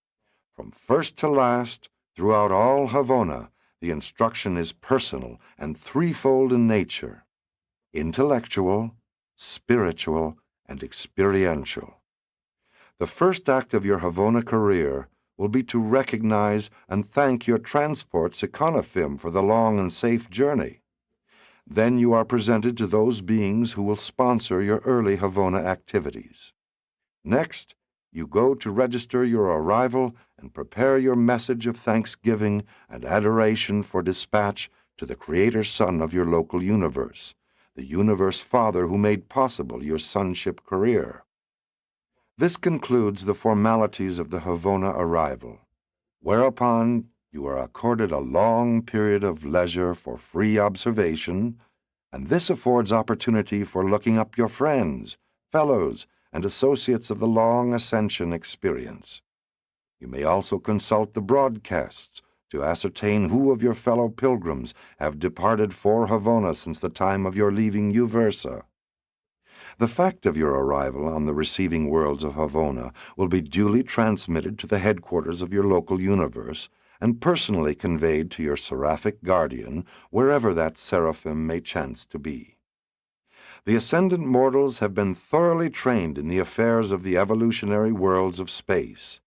Speaker 1: From first to last, throughout all Havona, the instruction is personal and threefold in nature: intellectual, spiritual, and experiential. The first act of your Havona career will be to recognize and thank your transport Seconafim for the long and safe journey. Then you are presented to those beings who will sponsor your early Havona activities. Next, you go to register your arrival and prepare your message of thanksgiving and adoration for dispatch to the Creator Son of your local universe, the Universe Father who made possible your sonship career. This concludes the formalities of the Havona arrival, whereupon you are accorded a long period of leisure for free observation, and this affords opportunity for looking up your friends, fellows, and associates of the long ascension experience. You may also consult the broadcasts to ascertain who of your fellow pilgrims have departed for Havona since the time of your leaving Uversa. The fact of your arrival on the receiving worlds of Havona will be duly transmitted to the headquarters of your local universe and personally conveyed to your seraphic guardian, wherever that seraphim may chance to be. The ascendant mortals have been thoroughly trained in the affairs of the evolutionary worlds of space.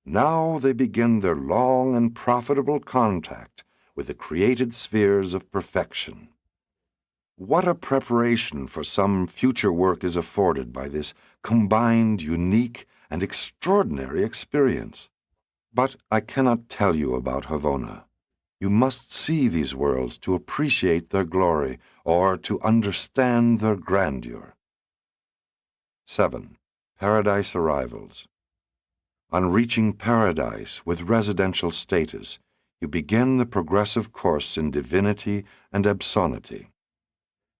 Speaker 1: Now they begin their long and profitable contact with the created spheres of perfection. What a preparation for some future work is afforded by this combined, unique, and extraordinary experience. But I cannot tell you about Havona. You must see these worlds to appreciate their glory or to understand their grandeur. 7. Paradise Arrivals. On reaching paradise with residential status, you begin the progressive course in divinity and absoluty.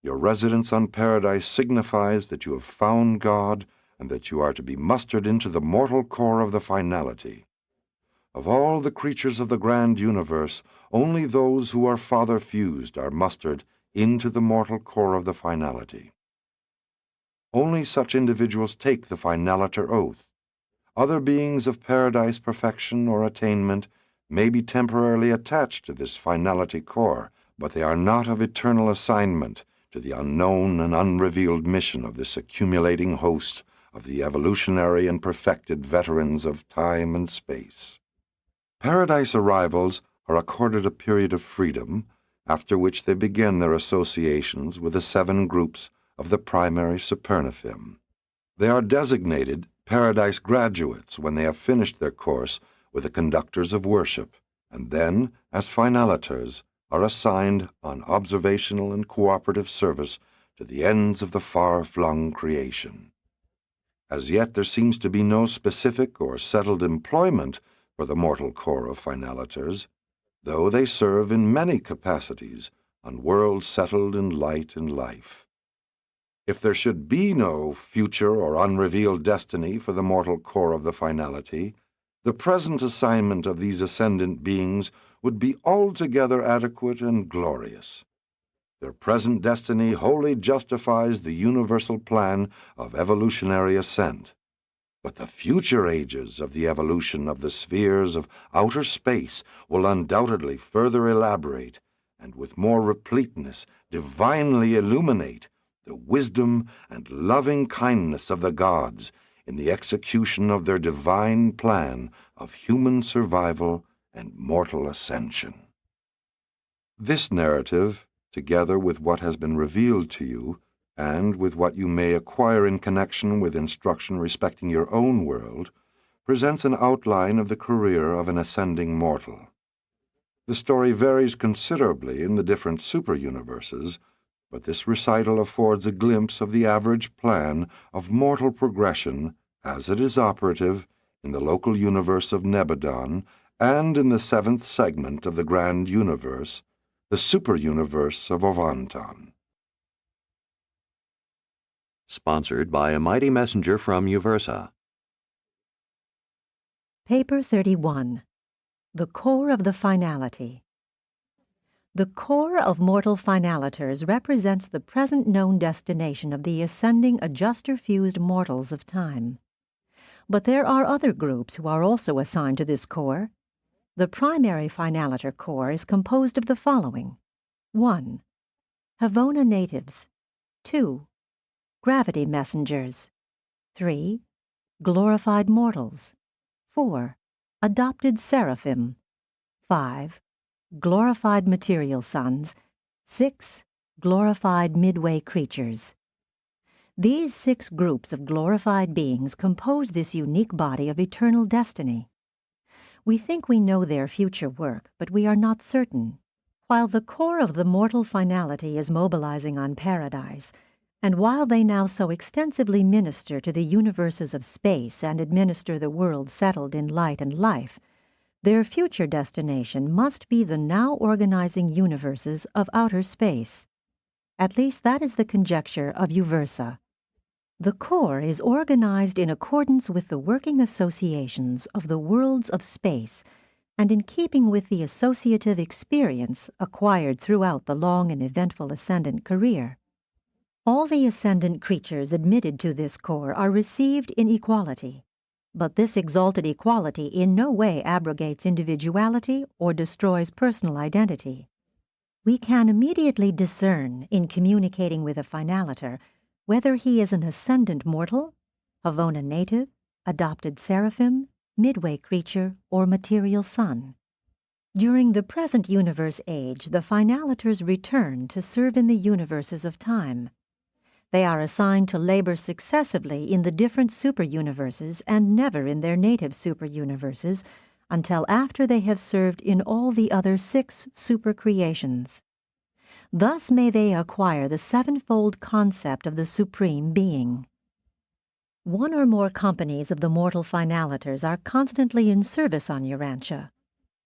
Speaker 1: Your residence on paradise signifies that you have found God and that you are to be mustered into the mortal core of the finality. Of all the creatures of the grand universe, only those who are father-fused are mustered into the mortal core of the finality. Only such individuals take the finaliter oath. Other beings of paradise perfection or attainment may be temporarily attached to this finality core, but they are not of eternal assignment to the unknown and unrevealed mission of this accumulating host of the evolutionary and perfected veterans of time and space. Paradise arrivals are accorded a period of freedom, after which they begin their associations with the 7 groups of the primary Supernifim. They are designated Paradise graduates when they have finished their course with the conductors of worship, and then, as finaliters, are assigned on observational and cooperative service to the ends of the far-flung creation. As yet there seems to be no specific or settled employment for the mortal core of finaliters, though they serve in many capacities on worlds settled in light and life. If there should be no future or unrevealed destiny for the mortal core of the finality, the present assignment of these ascendant beings would be altogether adequate and glorious. Their present destiny wholly justifies the universal plan of evolutionary ascent. But the future ages of the evolution of the spheres of outer space will undoubtedly further elaborate, and with more repleteness divinely illuminate the wisdom and loving kindness of the gods in the execution of their divine plan of human survival and mortal ascension. This narrative, together with what has been revealed to you, and with what you may acquire in connection with instruction respecting your own world, presents an outline of the career of an ascending mortal. The story varies considerably in the different super-universes, but this recital affords a glimpse of the average plan of mortal progression as it is operative in the local universe of Nebadon and in the 7th segment of the grand universe, the super-universe of Ovanton.
Speaker 2: Sponsored by a mighty messenger from Uversa.
Speaker 3: Paper 31. The Core of the Finality. The core of mortal finaliters represents the present known destination of the ascending adjuster-fused mortals of time. But there are other groups who are also assigned to this core. The primary finaliter core is composed of the following: 1. Havona natives. 2. Gravity messengers. 3. Glorified mortals. 4. Adopted seraphim. 5. Glorified material sons. 6. Glorified midway creatures. These 6 groups of glorified beings compose this unique body of eternal destiny. We think we know their future work, but we are not certain. While the core of the mortal finality is mobilizing on paradise, and while they now so extensively minister to the universes of space and administer the world settled in light and life, their future destination must be the now organizing universes of outer space. At least that is the conjecture of Uversa. The core is organized in accordance with the working associations of the worlds of space and in keeping with the associative experience acquired throughout the long and eventful ascendant career. All the ascendant creatures admitted to this core are received in equality. But this exalted equality in no way abrogates individuality or destroys personal identity. We can immediately discern, in communicating with a finaliter, whether he is an ascendant mortal, Havona native, adopted seraphim, midway creature, or material son. During the present universe age, the finaliters return to serve in the universes of time. They are assigned to labor successively in the different super-universes and never in their native super-universes until after they have served in all the other 6 super-creations. Thus may they acquire the 7-fold concept of the Supreme Being. One or more companies of the mortal finaliters are constantly in service on Urantia.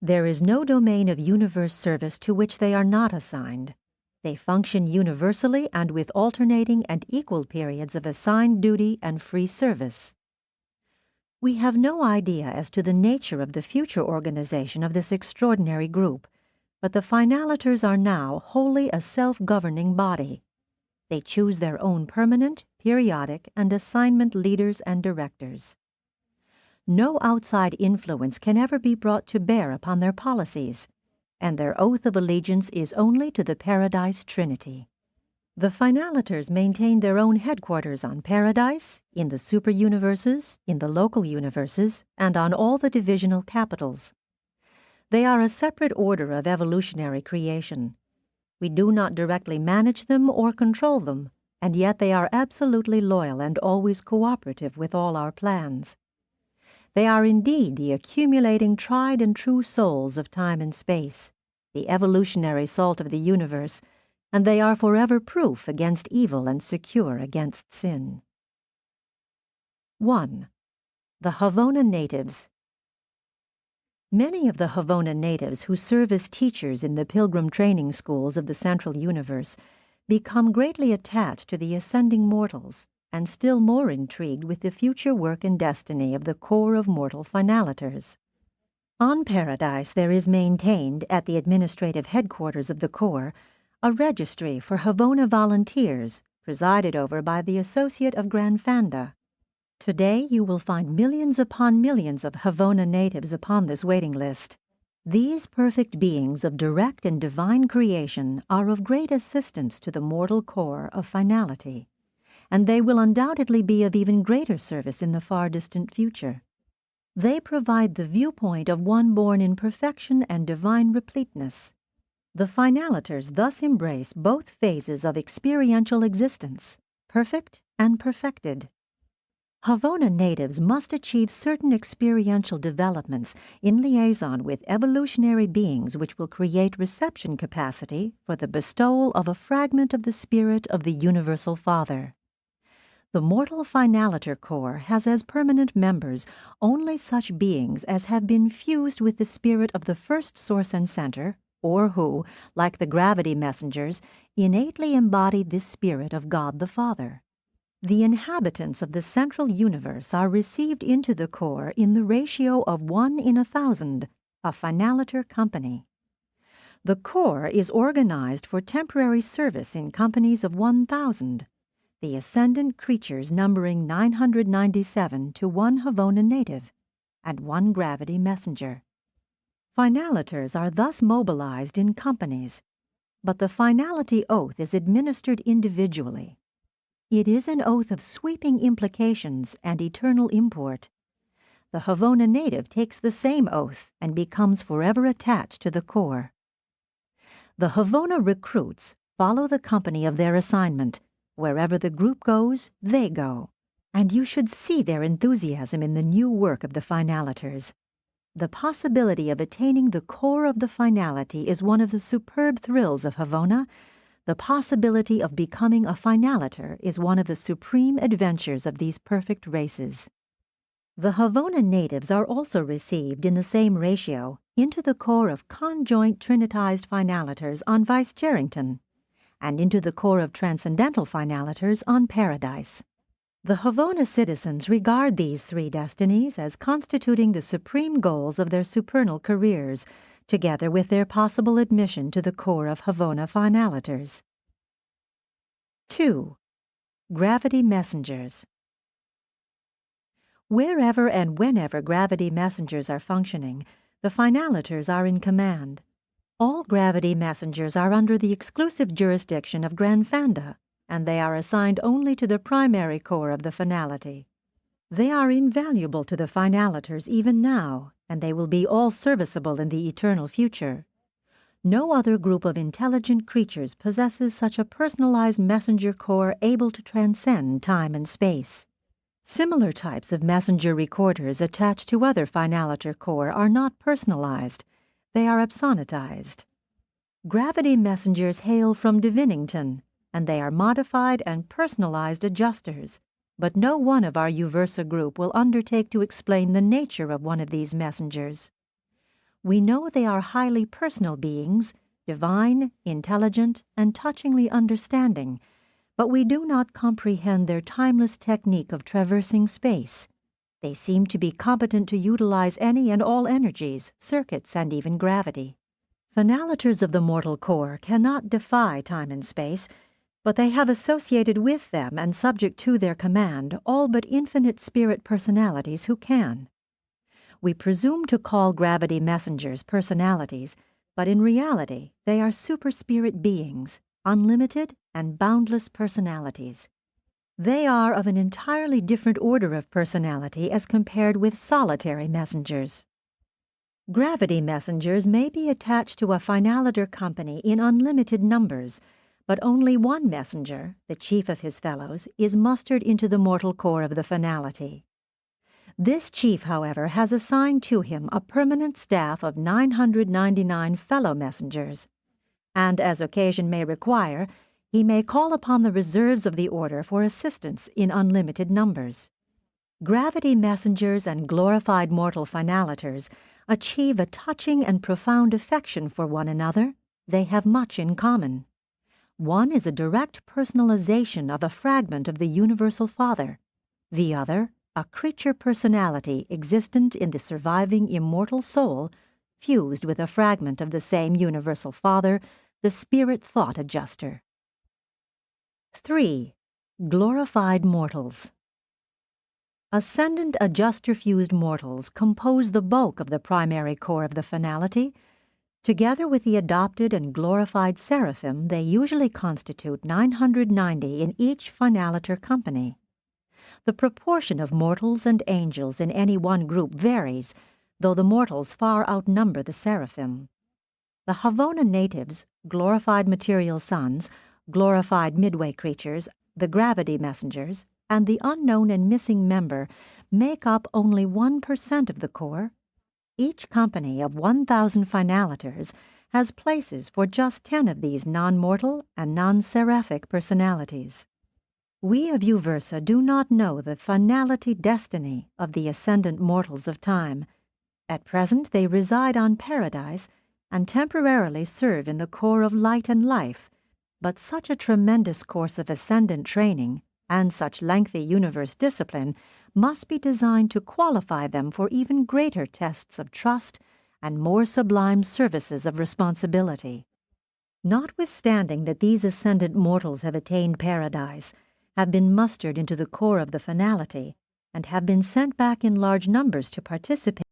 Speaker 3: There is no domain of universe service to which they are not assigned. They function universally and with alternating and equal periods of assigned duty and free service. We have no idea as to the nature of the future organization of this extraordinary group, but the finaliters are now wholly a self-governing body. They choose their own permanent, periodic, and assignment leaders and directors. No outside influence can ever be brought to bear upon their policies, and their oath of allegiance is only to the Paradise Trinity. The finaliters maintain their own headquarters on Paradise, in the super-universes, in the local universes, and on all the divisional capitals. They are a separate order of evolutionary creation. We do not directly manage them or control them, and yet they are absolutely loyal and always cooperative with all our plans. They are indeed the accumulating tried and true souls of time and space, the evolutionary salt of the universe, and they are forever proof against evil and secure against sin. 1. The Havona Natives. Many of the Havona natives who serve as teachers in the pilgrim training schools of the central universe become greatly attached to the ascending mortals, and still more intrigued with the future work and destiny of the core of mortal finaliters. On Paradise there is maintained, at the administrative headquarters of the core, a registry for Havona volunteers, presided over by the Associate of Grand Fanda. Today you will find millions upon millions of Havona natives upon this waiting list. These perfect beings of direct and divine creation are of great assistance to the mortal core of finality, and they will undoubtedly be of even greater service in the far distant future. They provide the viewpoint of one born in perfection and divine repleteness. The finaliters thus embrace both phases of experiential existence, perfect and perfected. Havona natives must achieve certain experiential developments in liaison with evolutionary beings which will create reception capacity for the bestowal of a fragment of the spirit of the Universal Father. The mortal finaliter core has as permanent members only such beings as have been fused with the spirit of the first source and center, or who, like the gravity messengers, innately embody this spirit of God the Father. The inhabitants of the central universe are received into the core in the ratio of 1 in 1,000, a finaliter company. The core is organized for temporary service in companies of 1,000, the ascendant creatures numbering 997 to 1 Havona native, and 1 gravity messenger. Finaliters are thus mobilized in companies, but the finality oath is administered individually. It is an oath of sweeping implications and eternal import. The Havona native takes the same oath and becomes forever attached to the core. The Havona recruits follow the company of their assignment. Wherever the group goes, they go. And you should see their enthusiasm in the new work of the finaliters. The possibility of attaining the core of the finality is one of the superb thrills of Havona. The possibility of becoming a finaliter is one of the supreme adventures of these perfect races. The Havona natives are also received in the same ratio into the core of conjoint trinitized finaliters on Vice-Gerrington, and into the core of transcendental finaliters on Paradise. The Havona citizens regard these 3 destinies as constituting the supreme goals of their supernal careers, together with their possible admission to the core of Havona finaliters. 2. Gravity Messengers. Wherever and whenever gravity messengers are functioning, the finaliters are in command. All gravity messengers are under the exclusive jurisdiction of Grand Fanda, and they are assigned only to the primary core of the finality. They are invaluable to the finaliters even now, and they will be all serviceable in the eternal future. No other group of intelligent creatures possesses such a personalized messenger corps able to transcend time and space. Similar types of messenger recorders attached to other finaliter corps are not personalized. They are epsonitized. Gravity messengers hail from Divinington, and they are modified and personalized adjusters, but no one of our Uversa group will undertake to explain the nature of one of these messengers. We know they are highly personal beings, divine, intelligent, and touchingly understanding, but we do not comprehend their timeless technique of traversing space. They seem to be competent to utilize any and all energies, circuits, and even gravity. Finaliters of the mortal corps cannot defy time and space, but they have associated with them and subject to their command all but infinite spirit personalities who can. We presume to call gravity messengers personalities, but in reality they are super-spirit beings, unlimited and boundless personalities. They are of an entirely different order of personality as compared with solitary messengers. Gravity messengers may be attached to a finaliter company in unlimited numbers, but only one messenger, the chief of his fellows, is mustered into the mortal corps of the finality. This chief, however, has assigned to him a permanent staff of 999 fellow messengers, and as occasion may require, he may call upon the reserves of the order for assistance in unlimited numbers. Gravity messengers and glorified mortal finaliters achieve a touching and profound affection for one another. They have much in common. One is a direct personalization of a fragment of the Universal Father. The other, a creature personality existent in the surviving immortal soul, fused with a fragment of the same Universal Father, the Spirit Thought Adjuster. 3. Glorified mortals. Ascendant adjuster-fused mortals compose the bulk of the primary core of the finality. Together with the adopted and glorified seraphim, they usually constitute 990 in each finaliter company. The proportion of mortals and angels in any one group varies, though the mortals far outnumber the seraphim. The Havona natives, glorified material sons, glorified midway creatures, the gravity messengers, and the unknown and missing member make up only 1% of the corps. Each company of 1,000 finaliters has places for just 10 of these non-mortal and non-seraphic personalities. We of Uversa do not know the finality destiny of the ascendant mortals of time. At present they reside on paradise and temporarily serve in the corps of light and life, but such a tremendous course of ascendant training and such lengthy universe discipline must be designed to qualify them for even greater tests of trust and more sublime services of responsibility. Notwithstanding that these ascendant mortals have attained paradise, have been mustered into the corps of the finality, and have been sent back in large numbers to participate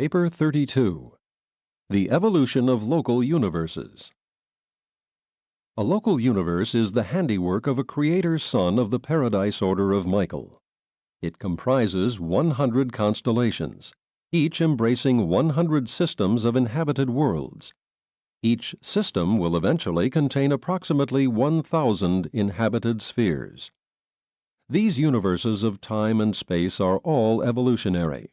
Speaker 4: Paper 32. The Evolution of Local Universes. A local universe is the handiwork of a creator son of the Paradise Order of Michael. It comprises 100 constellations, each embracing 100 systems of inhabited worlds. Each system will eventually contain approximately 1,000 inhabited spheres. These universes of time and space are all evolutionary.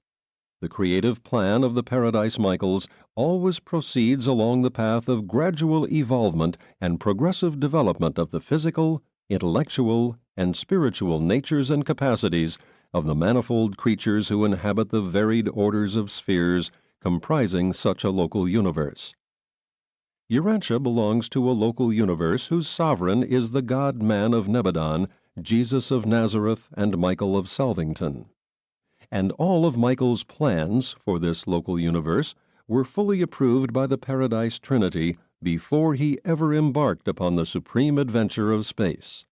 Speaker 4: The creative plan of the Paradise Michaels always proceeds along the path of gradual evolvement and progressive development of the physical, intellectual, and spiritual natures and capacities of the manifold creatures who inhabit the varied orders of spheres comprising such a local universe. Urantia belongs to a local universe whose sovereign is the God-man of Nebadon, Jesus of Nazareth, and Michael of Salvington. And all of Michael's plans for this local universe were fully approved by the Paradise Trinity before he ever embarked upon the supreme adventure of space.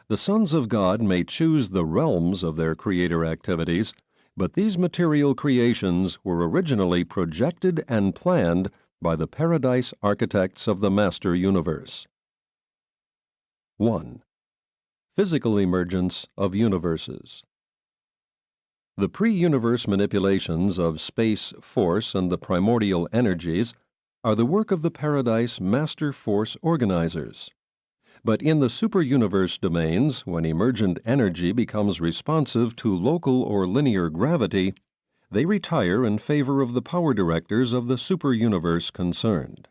Speaker 4: The sons of God may choose the realms of their creator activities, but these material creations were originally projected and planned by the Paradise architects of the Master Universe. 1. Physical emergence of universes. The pre-universe manipulations of space force and the primordial energies are the work of the Paradise Master Force organizers. But in the super-universe domains, when emergent energy becomes responsive to local or linear gravity, they retire in favor of the power directors of the super-universe concerned.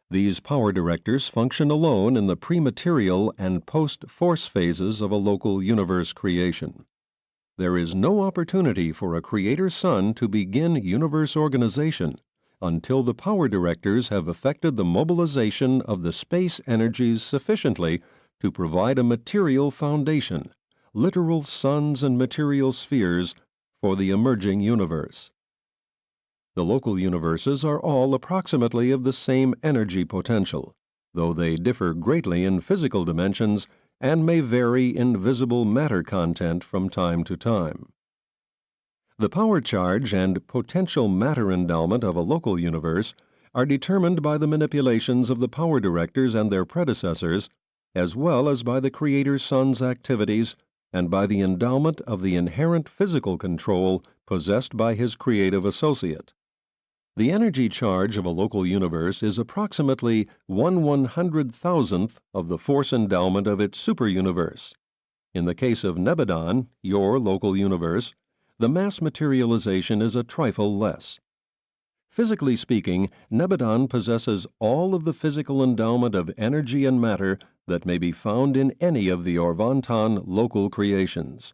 Speaker 4: These power directors function alone in the pre-material and post-force phases of a local universe creation. There is no opportunity for a creator son to begin universe organization until the power directors have effected the mobilization of the space energies sufficiently to provide a material foundation, literal suns and material spheres, for the emerging universe. The local universes are all approximately of the same energy potential, though they differ greatly in physical dimensions and may vary in visible matter content from time to time. The power charge and potential matter endowment of a local universe are determined by the manipulations of the power directors and their predecessors, as well as by the creator son's activities and by the endowment of the inherent physical control possessed by his creative associate. The energy charge of a local universe is approximately 1/100,000th of the force endowment of its superuniverse. In the case of Nebadon, your local universe, the mass materialization is a trifle less. Physically speaking, Nebadon possesses all of the physical endowment of energy and matter that may be found in any of the Orvanton local creations.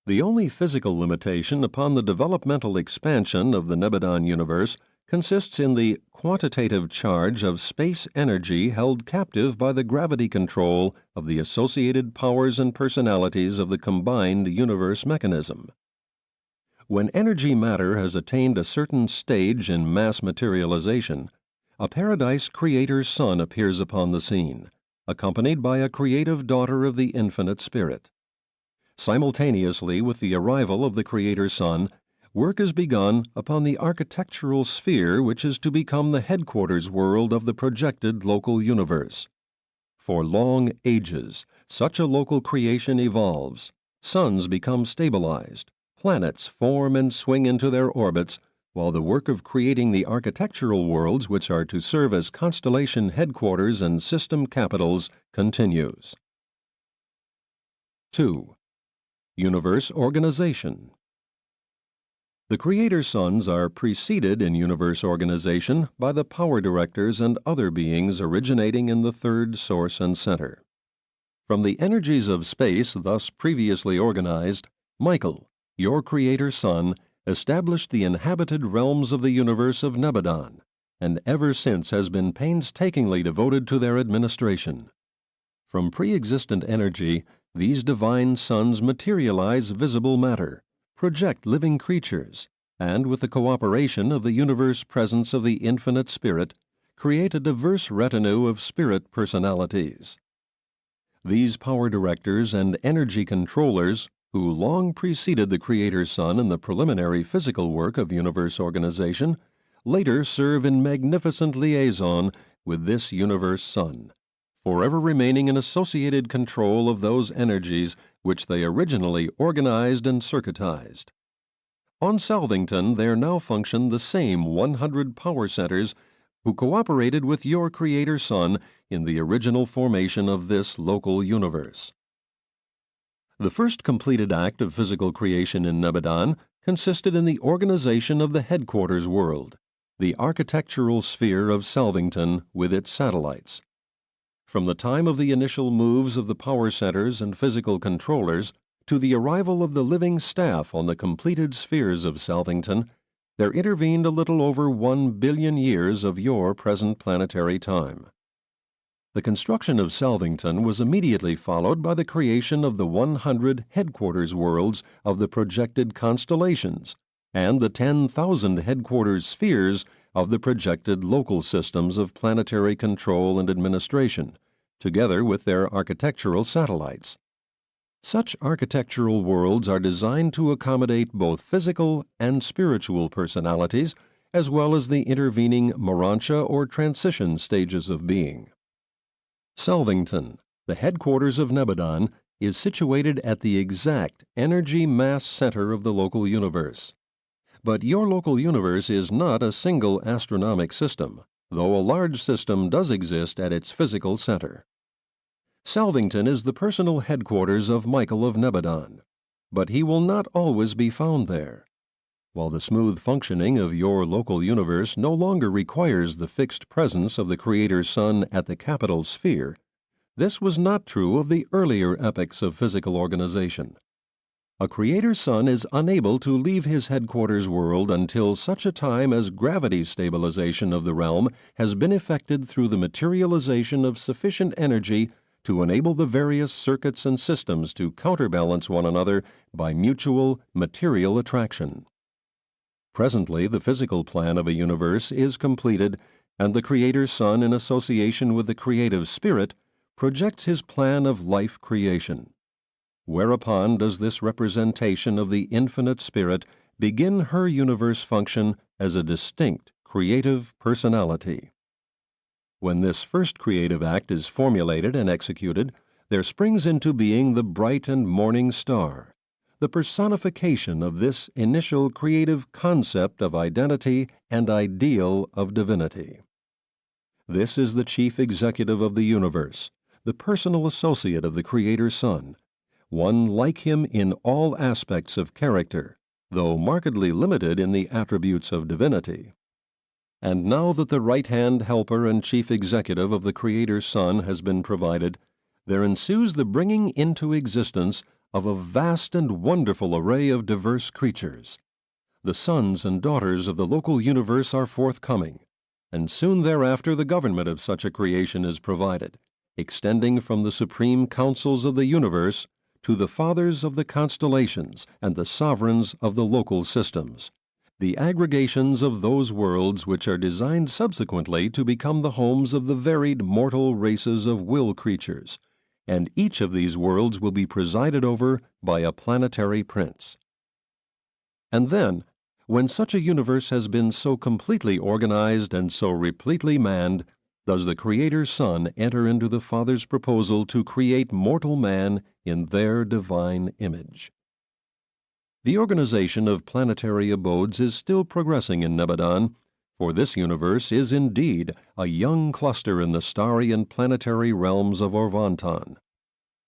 Speaker 4: The only physical limitation upon the developmental expansion of the Nebadon universe consists in the quantitative charge of space energy held captive by the gravity control of the associated powers and personalities of the combined universe mechanism. When energy matter has attained a certain stage in mass materialization, a Paradise creator's son appears upon the scene, accompanied by a creative daughter of the Infinite Spirit. Simultaneously with the arrival of the creator son, work is begun upon the architectural sphere which is to become the headquarters world of the projected local universe. For long ages, such a local creation evolves. Suns become stabilized, planets form and swing into their orbits, while the work of creating the architectural worlds which are to serve as constellation headquarters and system capitals continues. 2. Universe organization. The creator sons are preceded in universe organization by the power directors and other beings originating in the third source and center. From the energies of space thus previously organized, Michael, your creator son, established the inhabited realms of the universe of Nebadon, and ever since has been painstakingly devoted to their administration. From pre-existent energy, these divine sons materialize visible matter, project living creatures, and with the cooperation of the universe presence of the Infinite Spirit, create a diverse retinue of spirit personalities. These power directors and energy controllers, who long preceded the Creator Sun in the preliminary physical work of universe organization, later serve in magnificent liaison with this universe Sun, forever remaining in associated control of those energies which they originally organized and circuitized. On Salvington there now function the same 100 power centers who cooperated with your Creator Sun in the original formation of this local universe. The first completed act of physical creation in Nebudan consisted in the organization of the headquarters world, the architectural sphere of Salvington with its satellites. From the time of the initial moves of the power centers and physical controllers to the arrival of the living staff on the completed spheres of Salvington, there intervened a little over 1 billion years of your present planetary time. The construction of Salvington was immediately followed by the creation of the 100 headquarters worlds of the projected constellations and the 10,000 headquarters spheres of the projected local systems of planetary control and administration, together with their architectural satellites. Such architectural worlds are designed to accommodate both physical and spiritual personalities, as well as the intervening Urantia or transition stages of being. Salvington, the headquarters of Nebudan, is situated at the exact energy mass center of the local universe. But your local universe is not a single astronomic system, though a large system does exist at its physical center. Salvington is the personal headquarters of Michael of Nebudan, but he will not always be found there. While the smooth functioning of your local universe no longer requires the fixed presence of the Creator's Sun at the capital sphere, this was not true of the earlier epochs of physical organization. A Creator's Sun is unable to leave his headquarters world until such a time as gravity stabilization of the realm has been effected through the materialization of sufficient energy to enable the various circuits and systems to counterbalance one another by mutual material attraction. Presently, the physical plan of a universe is completed, and the Creator's Sun, in association with the creative spirit, projects his plan of life creation. Whereupon does this representation of the infinite spirit begin her universe function as a distinct creative personality. When this first creative act is formulated and executed, there springs into being the bright and morning star, the personification of this initial creative concept of identity and ideal of divinity. This is the chief executive of the universe, the personal associate of the Creator's Sun, one like him in all aspects of character, though markedly limited in the attributes of divinity. And now that the right-hand helper and chief executive of the Creator's Sun has been provided, there ensues the bringing into existence of a vast and wonderful array of diverse creatures. The sons and daughters of the local universe are forthcoming, and soon thereafter the government of such a creation is provided, extending from the supreme councils of the universe to the fathers of the constellations and the sovereigns of the local systems, the aggregations of those worlds which are designed subsequently to become the homes of the varied mortal races of will creatures, and each of these worlds will be presided over by a planetary prince. And then, when such a universe has been so completely organized and so repletely manned, does the Creator's Sun enter into the Father's proposal to create mortal man in their divine image. The organization of planetary abodes is still progressing in Nebudan, for this universe is indeed a young cluster in the starry and planetary realms of Orvanton.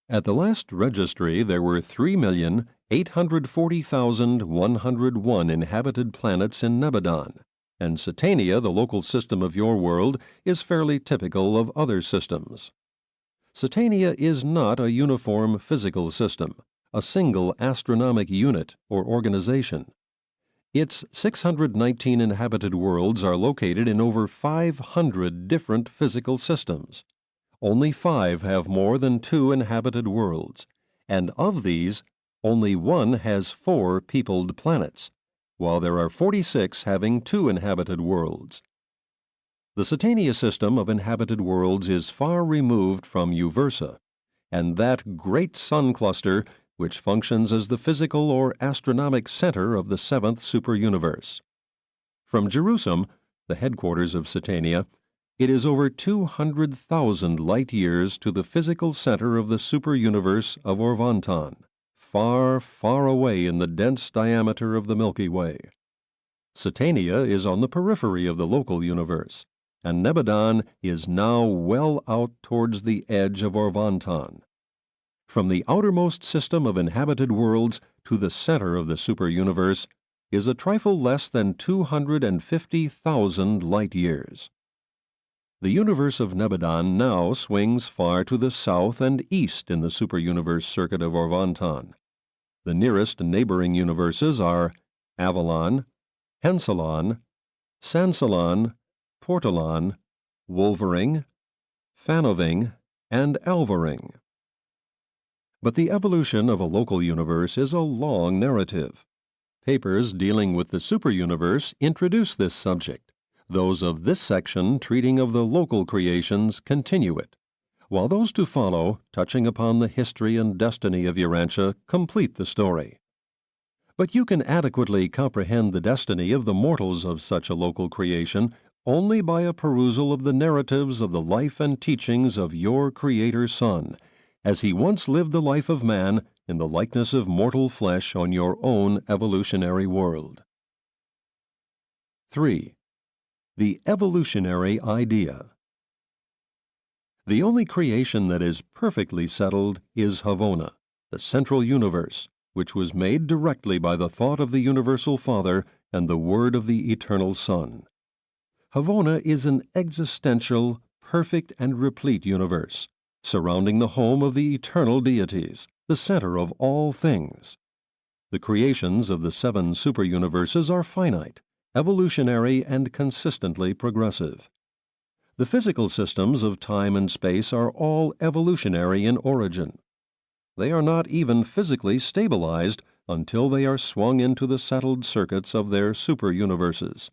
Speaker 4: At the last registry there were 3,840,101 inhabited planets in Nebudan, and Satania, the local system of your world, is fairly typical of other systems. Satania is not a uniform physical system, a single astronomic unit or organization. Its 619 inhabited worlds are located in over 500 different physical systems. Only 5 have more than 2 inhabited worlds, and of these, only 1 has 4 peopled planets, while there are 46 having 2 inhabited worlds. The Satania system of inhabited worlds is far removed from Uversa, and that great sun cluster which functions as the physical or astronomic center of the seventh superuniverse. From Jerusalem, the headquarters of Satania, it is over 200,000 light-years to the physical center of the superuniverse of Orvanton, far, far away in the dense diameter of the Milky Way. Satania is on the periphery of the local universe, and Nebadon is now well out towards the edge of Orvanton. From the outermost system of inhabited worlds to the center of the superuniverse is a trifle less than 250,000 light-years. The universe of Nebadon now swings far to the south and east in the superuniverse circuit of Orvanton. The nearest neighboring universes are Avalon, Hensalon, Sansalon, Portalon, Wolvering, Fanoving, and Alvaring. But the evolution of a local universe is a long narrative. Papers dealing with the superuniverse introduce this subject. Those of this section treating of the local creations continue it, while those to follow, touching upon the history and destiny of Urantia, complete the story. But you can adequately comprehend the destiny of the mortals of such a local creation only by a perusal of the narratives of the life and teachings of your Creator Son, as he once lived the life of man in the likeness of mortal flesh on your own evolutionary world. 3. The evolutionary idea. The only creation that is perfectly settled is Havona, the central universe, which was made directly by the thought of the Universal Father and the Word of the Eternal Son. Havona is an existential, perfect and replete universe, surrounding the home of the eternal deities, the center of all things. The creations of the seven superuniverses are finite, evolutionary, and consistently progressive. The physical systems of time and space are all evolutionary in origin. They are not even physically stabilized until they are swung into the settled circuits of their superuniverses.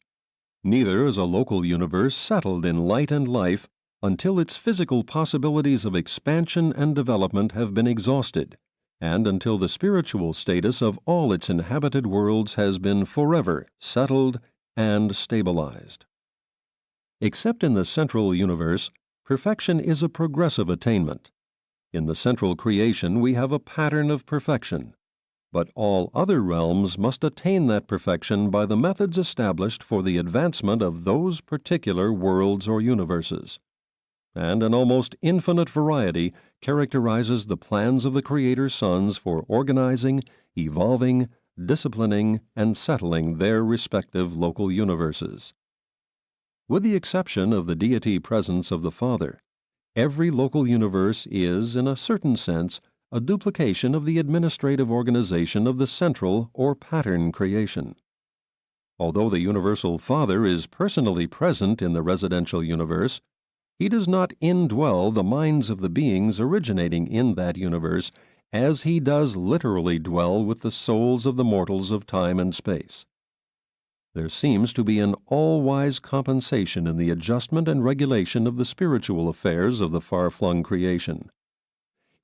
Speaker 4: Neither is a local universe settled in light and life until its physical possibilities of expansion and development have been exhausted, and until the spiritual status of all its inhabited worlds has been forever settled and stabilized. Except in the central universe, perfection is a progressive attainment. In the central creation we have a pattern of perfection, but all other realms must attain that perfection by the methods established for the advancement of those particular worlds or universes. And an almost infinite variety characterizes the plans of the Creator's sons for organizing, evolving, disciplining, and settling their respective local universes. With the exception of the deity presence of the Father, every local universe is, in a certain sense, a duplication of the administrative organization of the central or pattern creation. Although the Universal Father is personally present in the residential universe, he does not indwell the minds of the beings originating in that universe as he does literally dwell with the souls of the mortals of time and space. There seems to be an all-wise compensation in the adjustment and regulation of the spiritual affairs of the far-flung creation.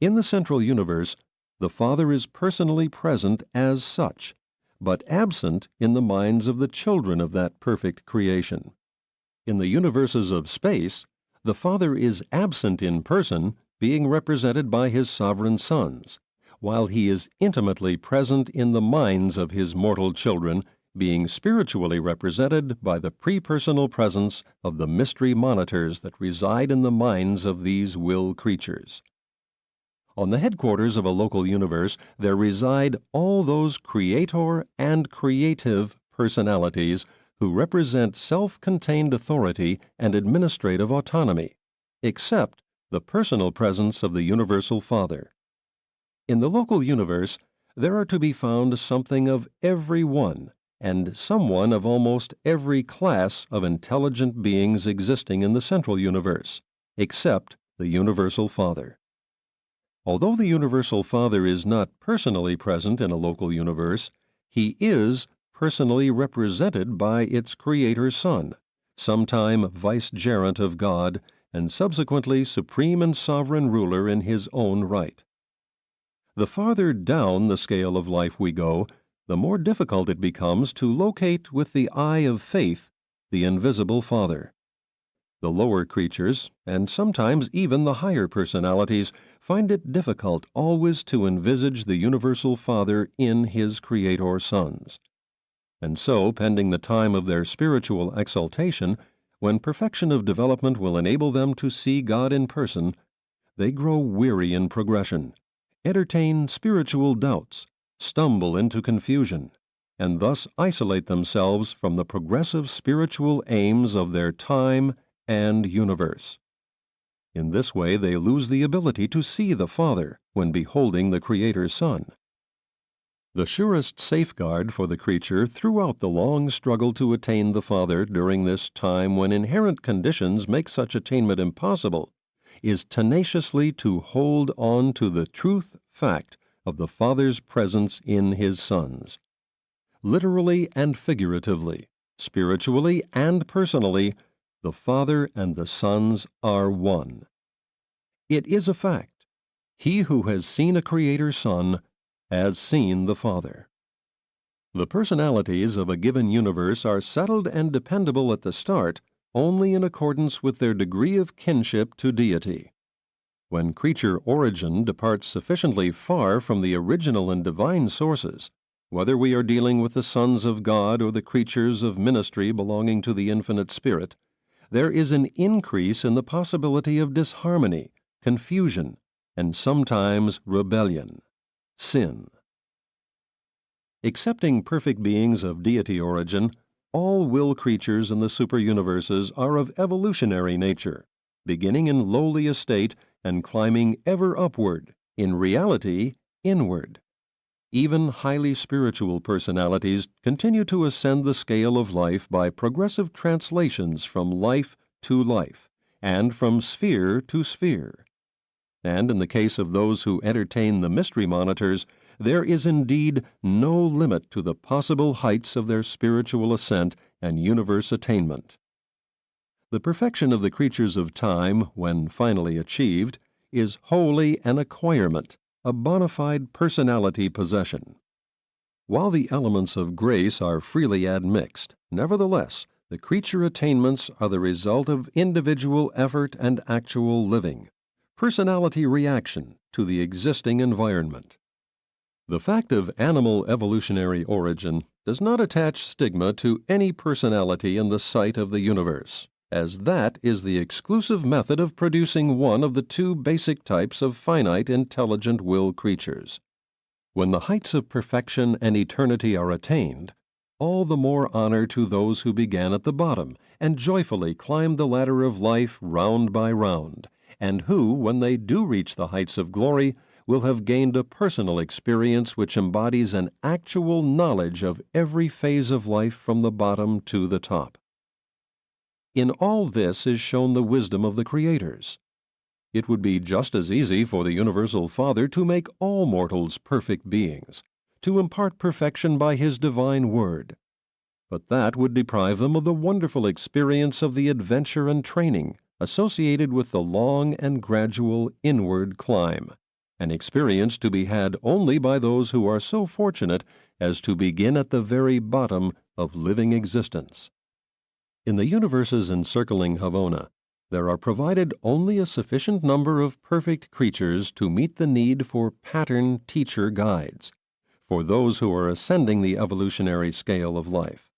Speaker 4: In the central universe, the Father is personally present as such, but absent in the minds of the children of that perfect creation. In the universes of space, the Father is absent in person, being represented by his sovereign sons, while he is intimately present in the minds of his mortal children, being spiritually represented by the pre-personal presence of the mystery monitors that reside in the minds of these will creatures. On the headquarters of a local universe there reside all those creator and creative personalities who represent self-contained authority and administrative autonomy, except the personal presence of the Universal Father. In the local universe, there are to be found something of every one, and someone of almost every class of intelligent beings existing in the central universe, except the Universal Father. Although the Universal Father is not personally present in a local universe, he is personally represented by its Creator Son, sometime vicegerent of God, and subsequently supreme and sovereign ruler in his own right. The farther down the scale of life we go, the more difficult it becomes to locate with the eye of faith the invisible Father. The lower creatures, and sometimes even the higher personalities, find it difficult always to envisage the universal Father in His Creator sons. And so, pending the time of their spiritual exaltation, when perfection of development will enable them to see God in person, they grow weary in progression, entertain spiritual doubts, stumble into confusion, and thus isolate themselves from the progressive spiritual aims of their time and universe. In this way they lose the ability to see the Father when beholding the Creator's Son. The surest safeguard for the creature throughout the long struggle to attain the Father during this time when inherent conditions make such attainment impossible is tenaciously to hold on to the truth fact of the Father's presence in His sons. Literally and figuratively, spiritually and personally, the Father and the sons are one. It is a fact. He who has seen a Creator Son has seen the Father. The personalities of a given universe are settled and dependable at the start only in accordance with their degree of kinship to deity. When creature origin departs sufficiently far from the original and divine sources, whether we are dealing with the sons of God or the creatures of ministry belonging to the infinite Spirit, there is an increase in the possibility of disharmony, confusion, and sometimes rebellion, sin. Excepting perfect beings of deity origin, all will creatures in the super-universes are of evolutionary nature, beginning in lowly estate and climbing ever upward, in reality, inward. Even highly spiritual personalities continue to ascend the scale of life by progressive translations from life to life, and from sphere to sphere. And in the case of those who entertain the mystery monitors, there is indeed no limit to the possible heights of their spiritual ascent and universe attainment. The perfection of the creatures of time, when finally achieved, is wholly an acquirement, a bona fide personality possession. While the elements of grace are freely admixed, nevertheless, the creature attainments are the result of individual effort and actual living, personality reaction to the existing environment. The fact of animal evolutionary origin does not attach stigma to any personality in the sight of the universe, as that is the exclusive method of producing one of the two basic types of finite intelligent will creatures. When the heights of perfection and eternity are attained, all the more honor to those who began at the bottom and joyfully climbed the ladder of life round by round, and who, when they do reach the heights of glory, will have gained a personal experience which embodies an actual knowledge of every phase of life from the bottom to the top. In all this is shown the wisdom of the creators. It would be just as easy for the Universal Father to make all mortals perfect beings, to impart perfection by His divine word. But that would deprive them of the wonderful experience of the adventure and training associated with the long and gradual inward climb, an experience to be had only by those who are so fortunate as to begin at the very bottom of living existence. In the universe's encircling Havona, there are provided only a sufficient number of perfect creatures to meet the need for pattern teacher guides, for those who are ascending the evolutionary scale of life.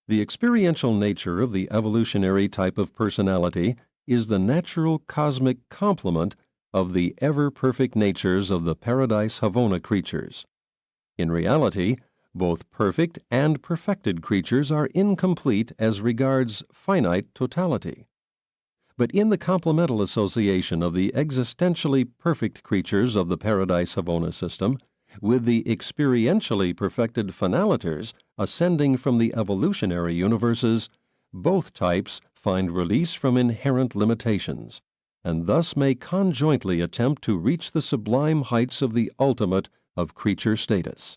Speaker 4: The experiential nature of the evolutionary type of personality is the natural cosmic complement of the ever-perfect natures of the Paradise Havona creatures. In reality, both perfect and perfected creatures are incomplete as regards finite totality. But in the complemental association of the existentially perfect creatures of the Paradise Havona system, with the experientially perfected finaliters ascending from the evolutionary universes, both types find release from inherent limitations, and thus may conjointly attempt to reach the sublime heights of the ultimate of creature status.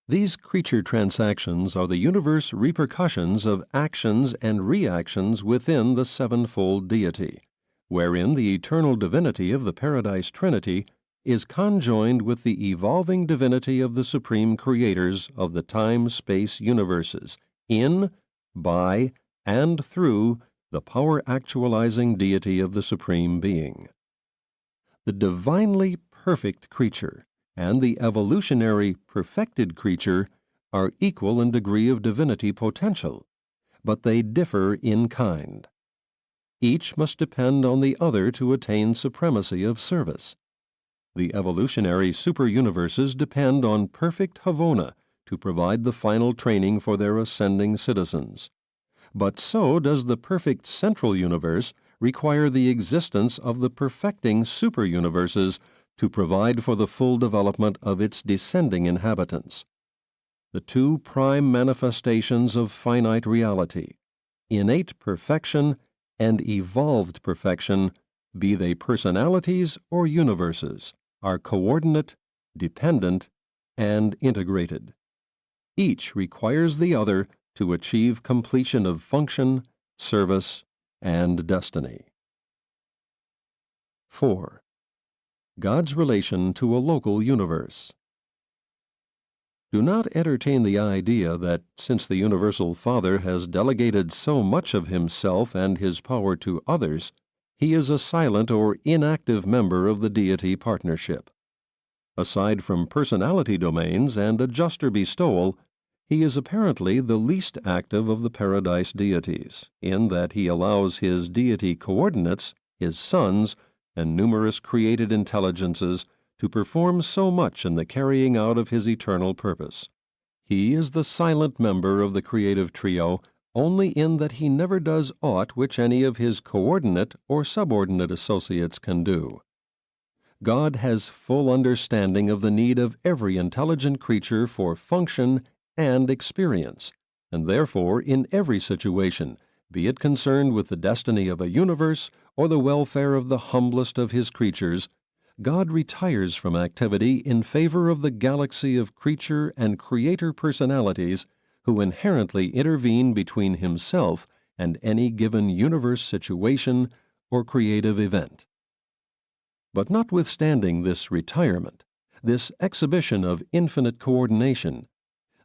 Speaker 4: These creature transactions are the universe repercussions of actions and reactions within the sevenfold deity, wherein the eternal divinity of the Paradise Trinity is conjoined with the evolving divinity of the supreme creators of the time-space universes, in, by, and through the power-actualizing deity of the Supreme Being. The divinely perfect creature and the evolutionary perfected creature are equal in degree of divinity potential, but they differ in kind. Each must depend on the other to attain supremacy of service. The evolutionary super-universes depend on perfect Havona to provide the final training for their ascending citizens. But so does the perfect central universe require the existence of the perfecting super-universes to provide for the full development of its descending inhabitants. The two prime manifestations of finite reality, innate perfection and evolved perfection, be they personalities or universes, are coordinate, dependent, and integrated. Each requires the other to achieve completion of function, service, and destiny. 4. God's relation to a local universe. Do not entertain the idea that, since the Universal Father has delegated so much of himself and his power to others, he is a silent or inactive member of the deity partnership. Aside from personality domains and adjuster bestowal, he is apparently the least active of the paradise deities, in that he allows his deity coordinates, his sons, and numerous created intelligences to perform so much in the carrying out of his eternal purpose. He is the silent member of the creative trio only in that he never does aught which any of his coordinate or subordinate associates can do. God has full understanding of the need of every intelligent creature for function and experience, and therefore in every situation, be it concerned with the destiny of a universe or the welfare of the humblest of his creatures, God retires from activity in favor of the galaxy of creature and creator personalities who inherently intervene between himself and any given universe situation or creative event. But notwithstanding this retirement, this exhibition of infinite coordination,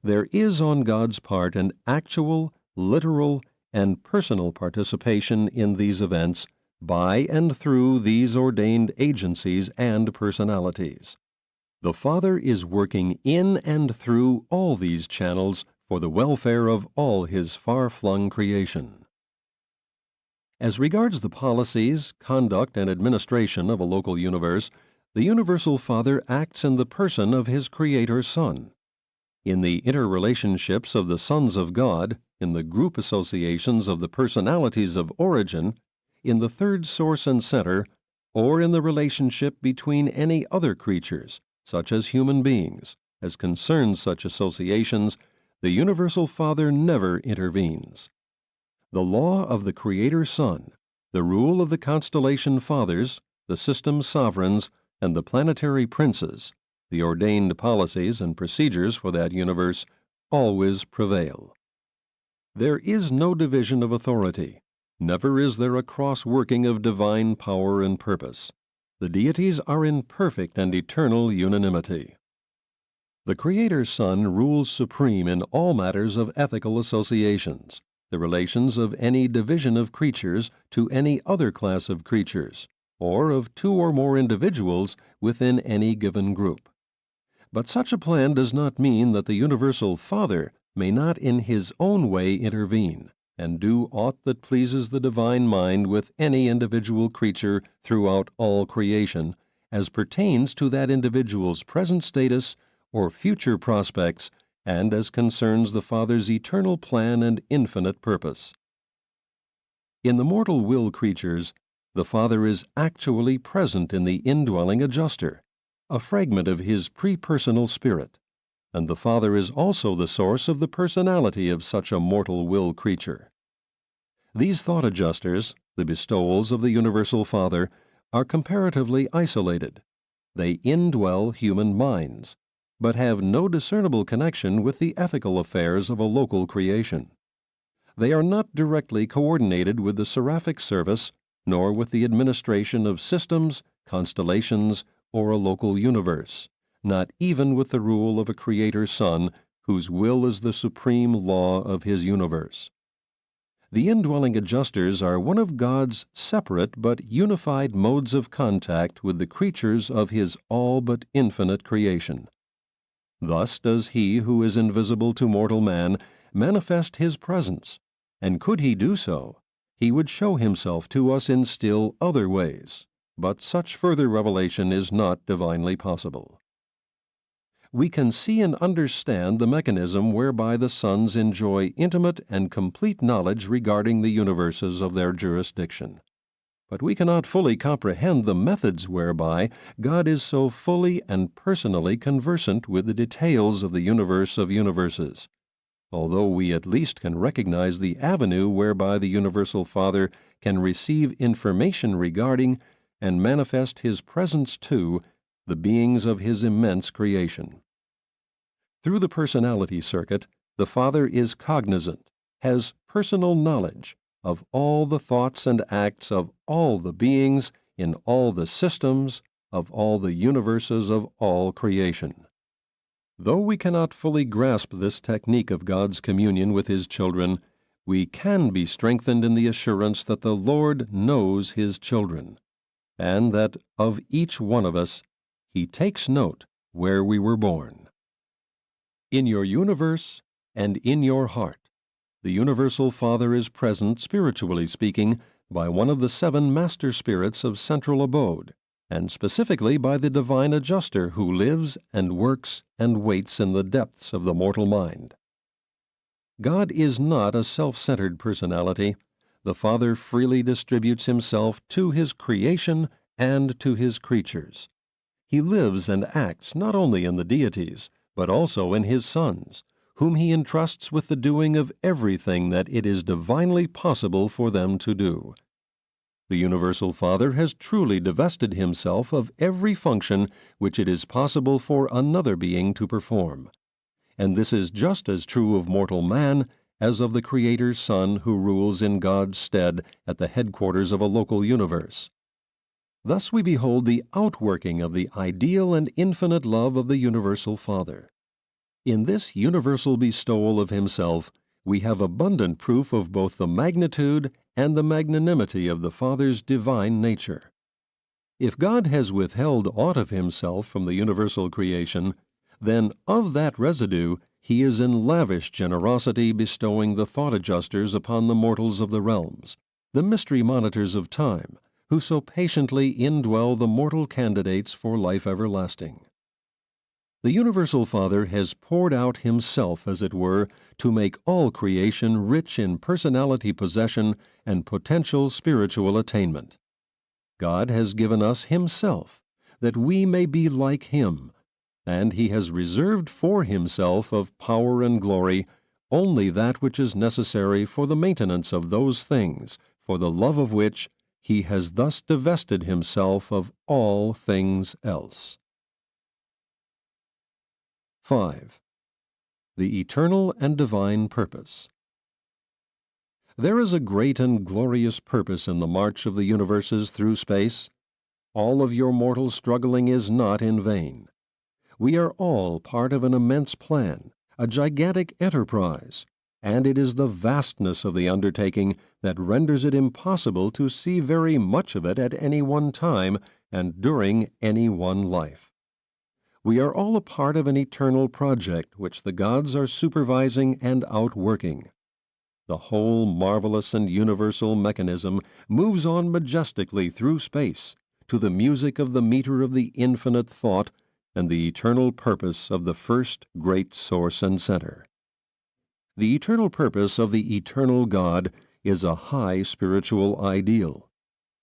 Speaker 4: there is on God's part an actual, literal, and personal participation in these events by and through these ordained agencies and personalities. The Father is working in and through all these channels for the welfare of all his far-flung creation. As regards the policies, conduct, and administration of a local universe, the Universal Father acts in the person of his Creator Son. In the interrelationships of the sons of God, in the group associations of the personalities of origin, in the third source and center, or in the relationship between any other creatures, such as human beings, as concerns such associations, the Universal Father never intervenes. The law of the Creator Son, the rule of the constellation fathers, the system sovereigns, and the planetary princes, the ordained policies and procedures for that universe, always prevail. There is no division of authority. Never is there a cross-working of divine power and purpose. The deities are in perfect and eternal unanimity. The Creator Son rules supreme in all matters of ethical associations, the relations of any division of creatures to any other class of creatures, or of two or more individuals within any given group. But such a plan does not mean that the Universal Father may not in his own way intervene, and do aught that pleases the divine mind with any individual creature throughout all creation, as pertains to that individual's present status or future prospects, and as concerns the Father's eternal plan and infinite purpose. In the mortal will creatures, the Father is actually present in the indwelling adjuster, a fragment of his pre-personal spirit, and the Father is also the source of the personality of such a mortal will creature. These thought adjusters, the bestowals of the Universal Father, are comparatively isolated. They indwell human minds, but have no discernible connection with the ethical affairs of a local creation. They are not directly coordinated with the seraphic service, nor with the administration of systems, constellations, or a local universe, not even with the rule of a Creator Son, whose will is the supreme law of His universe. The indwelling adjusters are one of God's separate but unified modes of contact with the creatures of His all but infinite creation. Thus does He who is invisible to mortal man manifest His presence, and could He do so, He would show Himself to us in still other ways, but such further revelation is not divinely possible. We can see and understand the mechanism whereby the sons enjoy intimate and complete knowledge regarding the universes of their jurisdiction. But we cannot fully comprehend the methods whereby God is so fully and personally conversant with the details of the universe of universes, although we at least can recognize the avenue whereby the Universal Father can receive information regarding and manifest His presence to the beings of His immense creation. Through the personality circuit, the Father is cognizant, has personal knowledge of all the thoughts and acts of all the beings in all the systems of all the universes of all creation. Though we cannot fully grasp this technique of God's communion with His children, we can be strengthened in the assurance that the Lord knows His children, and that of each one of us He takes note where we were born. In your universe and in your heart, the Universal Father is present, spiritually speaking, by one of the 7 master spirits of central abode, and specifically by the divine adjuster who lives and works and waits in the depths of the mortal mind. God is not a self-centered personality. The Father freely distributes Himself to His creation and to His creatures. He lives and acts not only in the deities, but also in His sons, whom He entrusts with the doing of everything that it is divinely possible for them to do. The Universal Father has truly divested Himself of every function which it is possible for another being to perform. And this is just as true of mortal man as of the Creator's Son who rules in God's stead at the headquarters of a local universe. Thus we behold the outworking of the ideal and infinite love of the Universal Father. In this universal bestowal of Himself, we have abundant proof of both the magnitude and the magnanimity of the Father's divine nature. If God has withheld aught of Himself from the universal creation, then of that residue He is in lavish generosity bestowing the thought adjusters upon the mortals of the realms, the mystery monitors of time, who so patiently indwell the mortal candidates for life everlasting. The Universal Father has poured out Himself, as it were, to make all creation rich in personality possession and potential spiritual attainment. God has given us Himself, that we may be like Him, and He has reserved for Himself of power and glory only that which is necessary for the maintenance of those things, for the love of which He has thus divested Himself of all things else. 5. The Eternal and Divine Purpose. There is a great and glorious purpose in the march of the universes through space. All of your mortal struggling is not in vain. We are all part of an immense plan, a gigantic enterprise, and it is the vastness of the undertaking that renders it impossible to see very much of it at any one time and during any one life. We are all a part of an eternal project which the gods are supervising and outworking. The whole marvelous and universal mechanism moves on majestically through space to the music of the meter of the infinite thought and the eternal purpose of the first great source and center. The eternal purpose of the eternal God is a high spiritual ideal.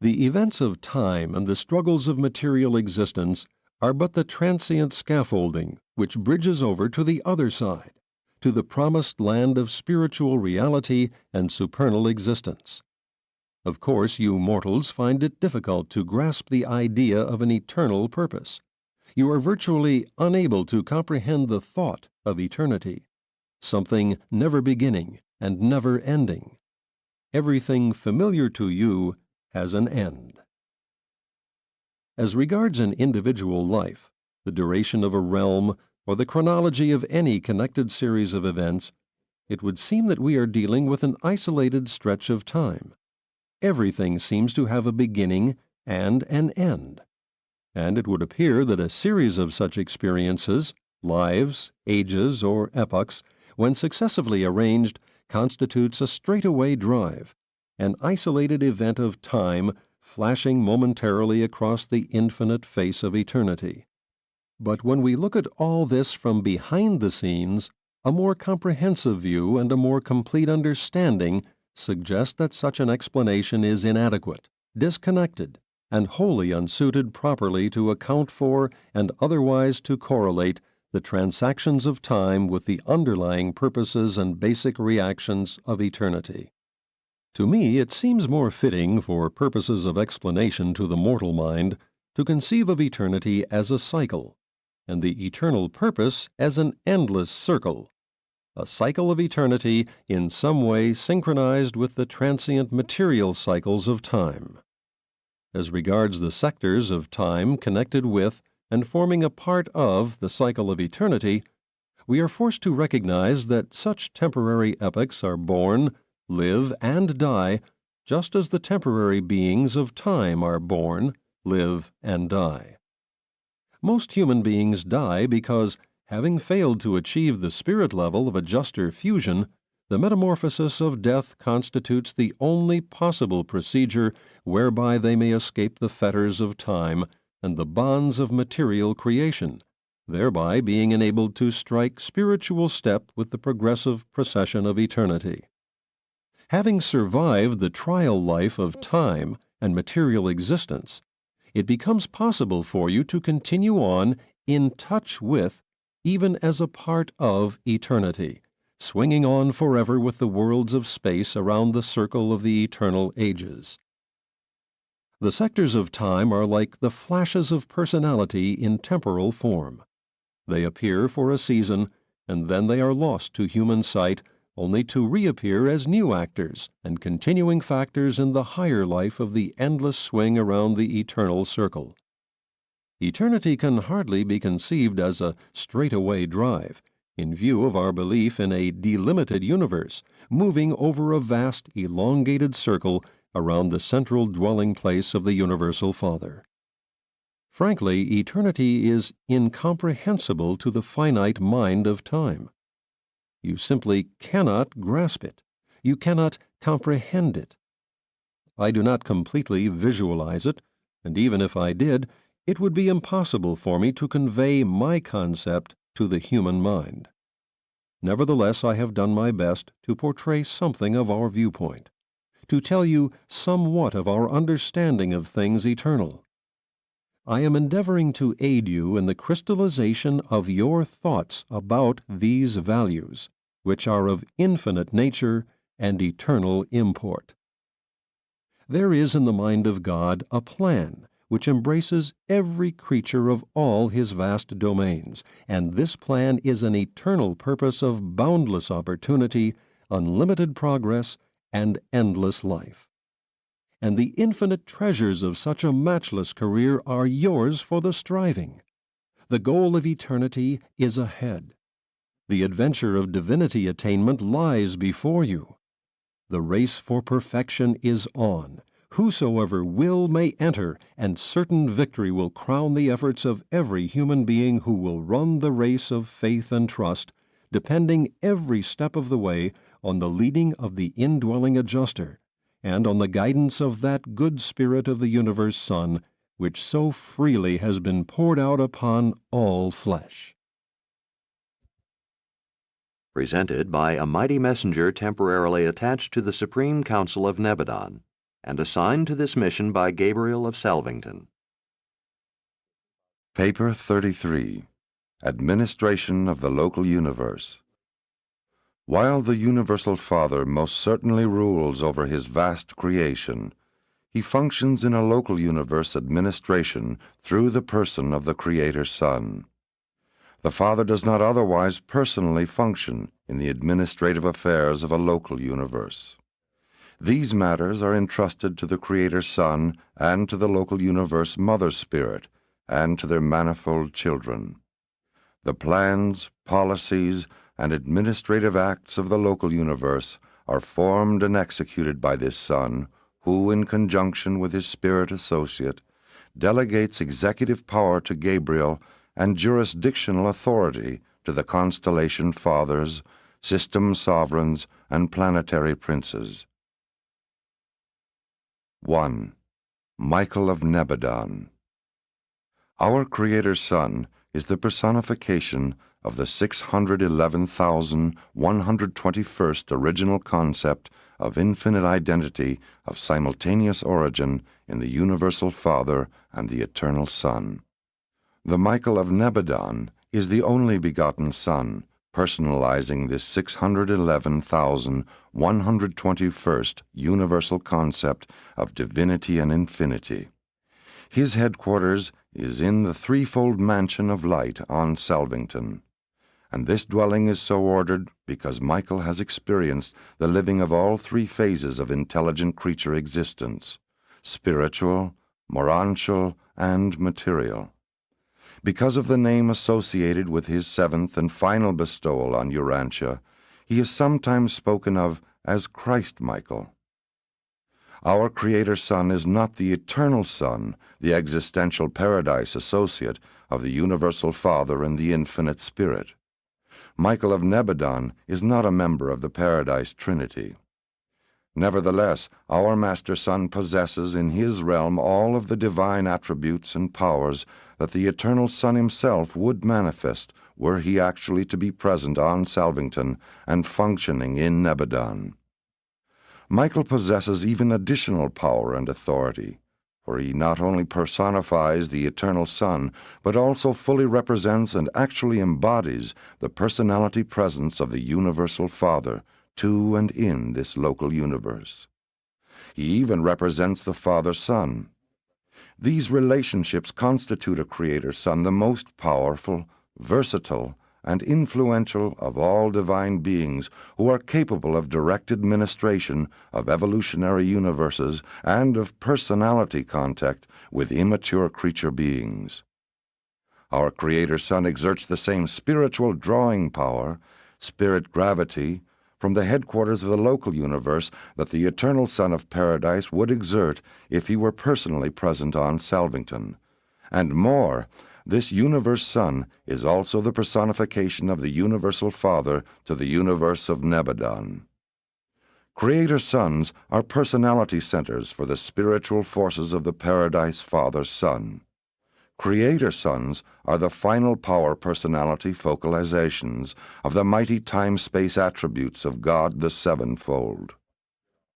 Speaker 4: The events of time and the struggles of material existence are but the transient scaffolding which bridges over to the other side, to the promised land of spiritual reality and supernal existence. Of course, you mortals find it difficult to grasp the idea of an eternal purpose. You are virtually unable to comprehend the thought of eternity, something never beginning and never ending. Everything familiar to you has an end. As regards an individual life, the duration of a realm, or the chronology of any connected series of events, it would seem that we are dealing with an isolated stretch of time. Everything seems to have a beginning and an end. And it would appear that a series of such experiences, lives, ages, or epochs, when successively arranged, constitutes a straightaway drive, an isolated event of time flashing momentarily across the infinite face of eternity. But when we look at all this from behind the scenes, a more comprehensive view and a more complete understanding suggest that such an explanation is inadequate, disconnected, and wholly unsuited properly to account for and otherwise to correlate the transactions of time with the underlying purposes and basic reactions of eternity. To me, it seems more fitting for purposes of explanation to the mortal mind to conceive of eternity as a cycle, and the eternal purpose as an endless circle, a cycle of eternity in some way synchronized with the transient material cycles of time. As regards the sectors of time connected with and forming a part of the cycle of eternity, we are forced to recognize that such temporary epochs are born, live, and die, just as the temporary beings of time are born, live, and die. Most human beings die because, having failed to achieve the spirit level of adjuster fusion, the metamorphosis of death constitutes the only possible procedure whereby they may escape the fetters of time and the bonds of material creation, thereby being enabled to strike spiritual step with the progressive procession of eternity. Having survived the trial life of time and material existence, it becomes possible for you to continue on in touch with, even as a part of, eternity, swinging on forever with the worlds of space around the circle of the eternal ages. The sectors of time are like the flashes of personality in temporal form. They appear for a season, and then they are lost to human sight, only to reappear as new actors and continuing factors in the higher life of the endless swing around the eternal circle. Eternity can hardly be conceived as a straightaway drive, in view of our belief in a delimited universe, moving over a vast, elongated circle around the central dwelling place of the Universal Father. Frankly, eternity is incomprehensible to the finite mind of time. You simply cannot grasp it. You cannot comprehend it. I do not completely visualize it, and even if I did, it would be impossible for me to convey my concept to the human mind. Nevertheless, I have done my best to portray something of our viewpoint, to tell you somewhat of our understanding of things eternal. I am endeavoring to aid you in the crystallization of your thoughts about these values, which are of infinite nature and eternal import. There is in the mind of God a plan which embraces every creature of all his vast domains, and this plan is an eternal purpose of boundless opportunity, unlimited progress, and endless life. And the infinite treasures of such a matchless career are yours for the striving. The goal of eternity is ahead. The adventure of divinity attainment lies before you. The race for perfection is on. Whosoever will may enter, and certain victory will crown the efforts of every human being who will run the race of faith and trust, depending every step of the way on the leading of the indwelling adjuster, and on the guidance of that good spirit of the universe Son, which so freely has been poured out upon all flesh.
Speaker 2: Presented by a mighty messenger temporarily attached to the Supreme Council of Nebadon, and assigned to this mission by Gabriel of Salvington.
Speaker 1: Paper 33. Administration of the Local Universe. While the Universal Father most certainly rules over his vast creation, he functions in a local universe administration through the person of the Creator Son. The Father does not otherwise personally function in the administrative affairs of a local universe. These matters are entrusted to the Creator Son and to the local universe Mother Spirit and to their manifold children. The plans, policies, and administrative acts of the local universe are formed and executed by this Son, who, in conjunction with his Spirit Associate, delegates executive power to Gabriel and jurisdictional authority to the constellation fathers, system sovereigns, and planetary princes. 1. Michael of Nebadon. Our Creator's Son is the personification of the 611,121st original concept of infinite identity of simultaneous origin in the Universal Father and the Eternal Son. The Michael of Nebadon is the only begotten Son, personalizing this 611,121st universal concept of divinity and infinity. His headquarters is in the threefold mansion of light on Salvington, and this dwelling is so ordered because Michael has experienced the living of all three phases of intelligent creature existence: spiritual, morontial, and material. Because of the name associated with his seventh and final bestowal on Urantia, he is sometimes spoken of as Christ Michael. Our Creator Son is not the eternal Son, the existential paradise associate of the Universal Father and the Infinite Spirit. Michael of Nebadon is not a member of the Paradise Trinity. Nevertheless, our Master Son possesses in his realm all of the divine attributes and powers that the Eternal Son himself would manifest were he actually to be present on Salvington and functioning in Nebadon. Michael possesses even additional power and authority, for he not only personifies the Eternal Son, but also fully represents and actually embodies the personality presence of the Universal Father to and in this local universe. He even represents the Father-Son. These relationships constitute a Creator Son, the most powerful, versatile, and influential of all divine beings who are capable of direct administration of evolutionary universes and of personality contact with immature creature beings. Our Creator Son exerts the same spiritual drawing power, spirit gravity, from the headquarters of the local universe that the Eternal Son of Paradise would exert if he were personally present on Salvington. And more, this universe Son is also the personification of the Universal Father to the universe of Nebadon. Creator Sons are personality centers for the spiritual forces of the Paradise Father-Son. Creator Sons are the final power personality focalizations of the mighty time-space attributes of God the Sevenfold.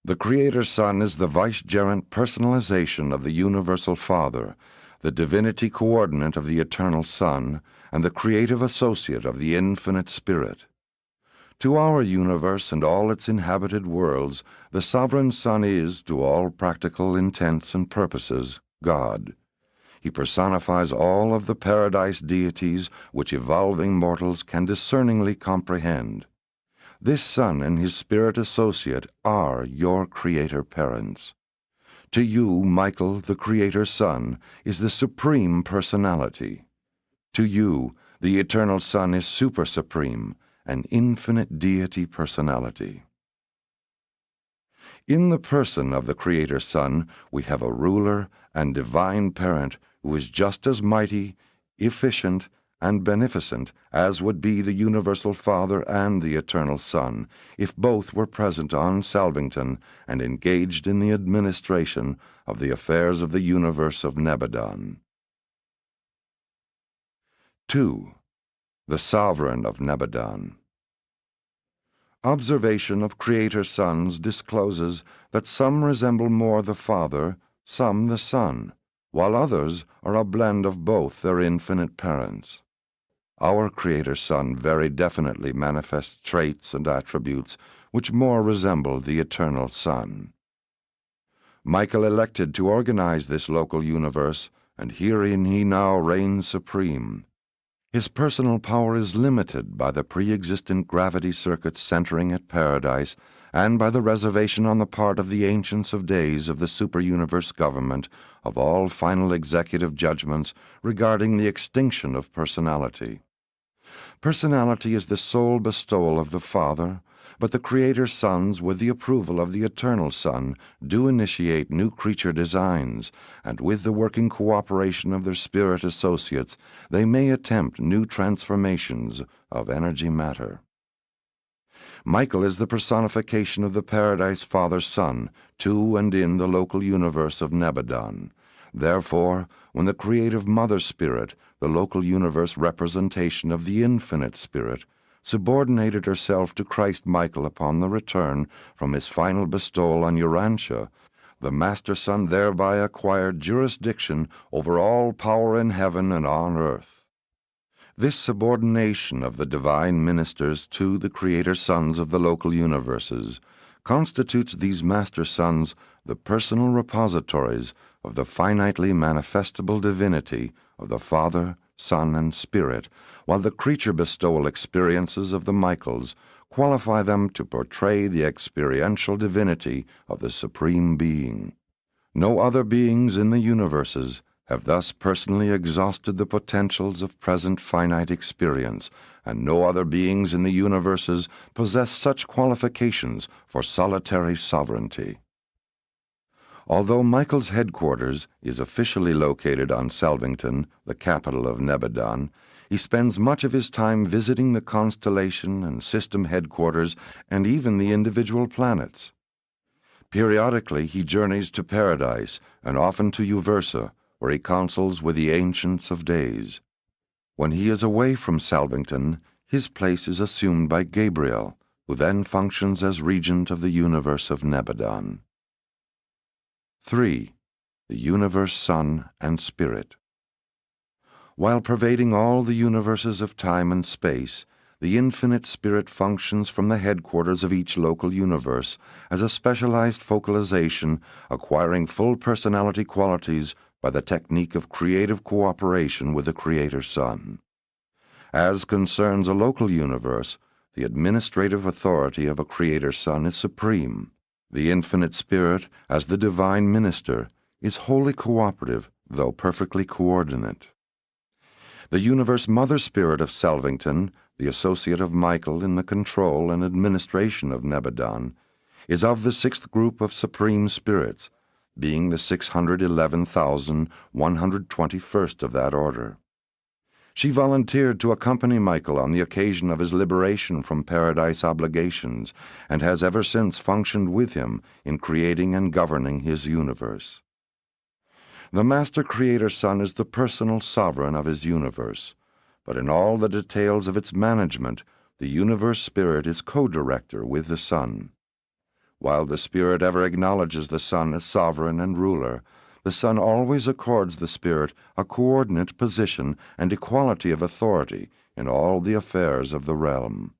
Speaker 1: The Creator Son is the vicegerent personalization of the Universal Father, the divinity coordinate of the Eternal Son, and the creative associate of the Infinite Spirit. To our universe and all its inhabited worlds, the Sovereign Son is, to all practical intents and purposes, God. He personifies all of the paradise deities which evolving mortals can discerningly comprehend. This Son and his Spirit Associate are your Creator Parents. To you, Michael, the Creator Son, is the Supreme Personality. To you, the Eternal Son is Super-Supreme, an infinite deity personality. In the person of the Creator Son, we have a ruler and divine parent who is just as mighty, efficient, and beneficent as would be the Universal Father and the Eternal Son, if both were present on Salvington and engaged in the administration of the affairs of the universe of Nebadon. 2. The Sovereign of Nebadon. Observation of Creator Sons discloses that some resemble more the Father, some the Son, while others are a blend of both their infinite parents. Our Creator Son very definitely manifests traits and attributes which more resemble the Eternal Son. Michael elected to organize this local universe, and herein he now reigns supreme. His personal power is limited by the pre-existent gravity circuits centering at Paradise and by the reservation on the part of the Ancients of Days of the super-universe government of all final executive judgments regarding the extinction of personality. Personality is the sole bestowal of the Father, but the Creator's sons, with the approval of the Eternal Son, do initiate new creature designs, and with the working cooperation of their spirit associates, they may attempt new transformations of energy matter. Michael is the personification of the Paradise Father-Son to and in the local universe of Nebadon. Therefore, when the creative Mother Spirit, the local universe representation of the Infinite Spirit, subordinated herself to Christ Michael upon the return from his final bestowal on Urantia, the Master Son thereby acquired jurisdiction over all power in heaven and on earth. This subordination of the divine ministers to the Creator Sons of the local universes constitutes these Master Sons the personal repositories of the finitely manifestable divinity of the Father, Son, and Spirit, while the creature bestowal experiences of the Michaels qualify them to portray the experiential divinity of the Supreme Being. No other beings in the universes have thus personally exhausted the potentials of present finite experience, and no other beings in the universes possess such qualifications for solitary sovereignty. Although Michael's headquarters is officially located on Selvington, the capital of Nebadon, he spends much of his time visiting the constellation and system headquarters and even the individual planets. Periodically he journeys to Paradise and often to Uversa, where he counsels with the Ancients of Days. When he is away from Selvington, his place is assumed by Gabriel, who then functions as regent of the universe of Nebadon. 3. The Universe Son and Spirit. While pervading all the universes of time and space, the Infinite Spirit functions from the headquarters of each local universe as a specialized focalization, acquiring full personality qualities by the technique of creative cooperation with the Creator Son. As concerns a local universe, the administrative authority of a Creator Son is supreme. The Infinite Spirit, as the divine minister, is wholly cooperative, though perfectly coordinate. The Universe Mother Spirit of Selvington, the associate of Michael in the control and administration of Nebadon, is of the sixth group of supreme spirits, being the 611,121st of that order. She volunteered to accompany Michael on the occasion of his liberation from Paradise obligations, and has ever since functioned with him in creating and governing his universe. The Master Creator Son is the personal sovereign of his universe, but in all the details of its management, the Universe Spirit is co-director with the Son. While the Spirit ever acknowledges the Son as sovereign and ruler, the Son always accords the Spirit a coordinate position and equality of authority in all the affairs of the realm.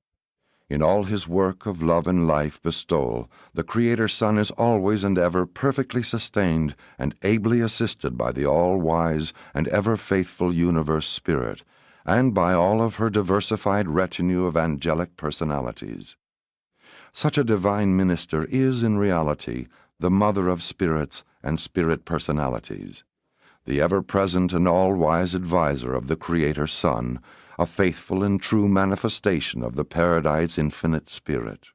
Speaker 1: In all his work of love and life bestowal, the Creator Son is always and ever perfectly sustained and ably assisted by the all-wise and ever-faithful Universe Spirit, and by all of her diversified retinue of angelic personalities. Such a divine minister is, in reality, the mother of spirits and spirit personalities, the ever-present and all-wise adviser of the Creator Son, a faithful and true manifestation of the Paradise Infinite Spirit.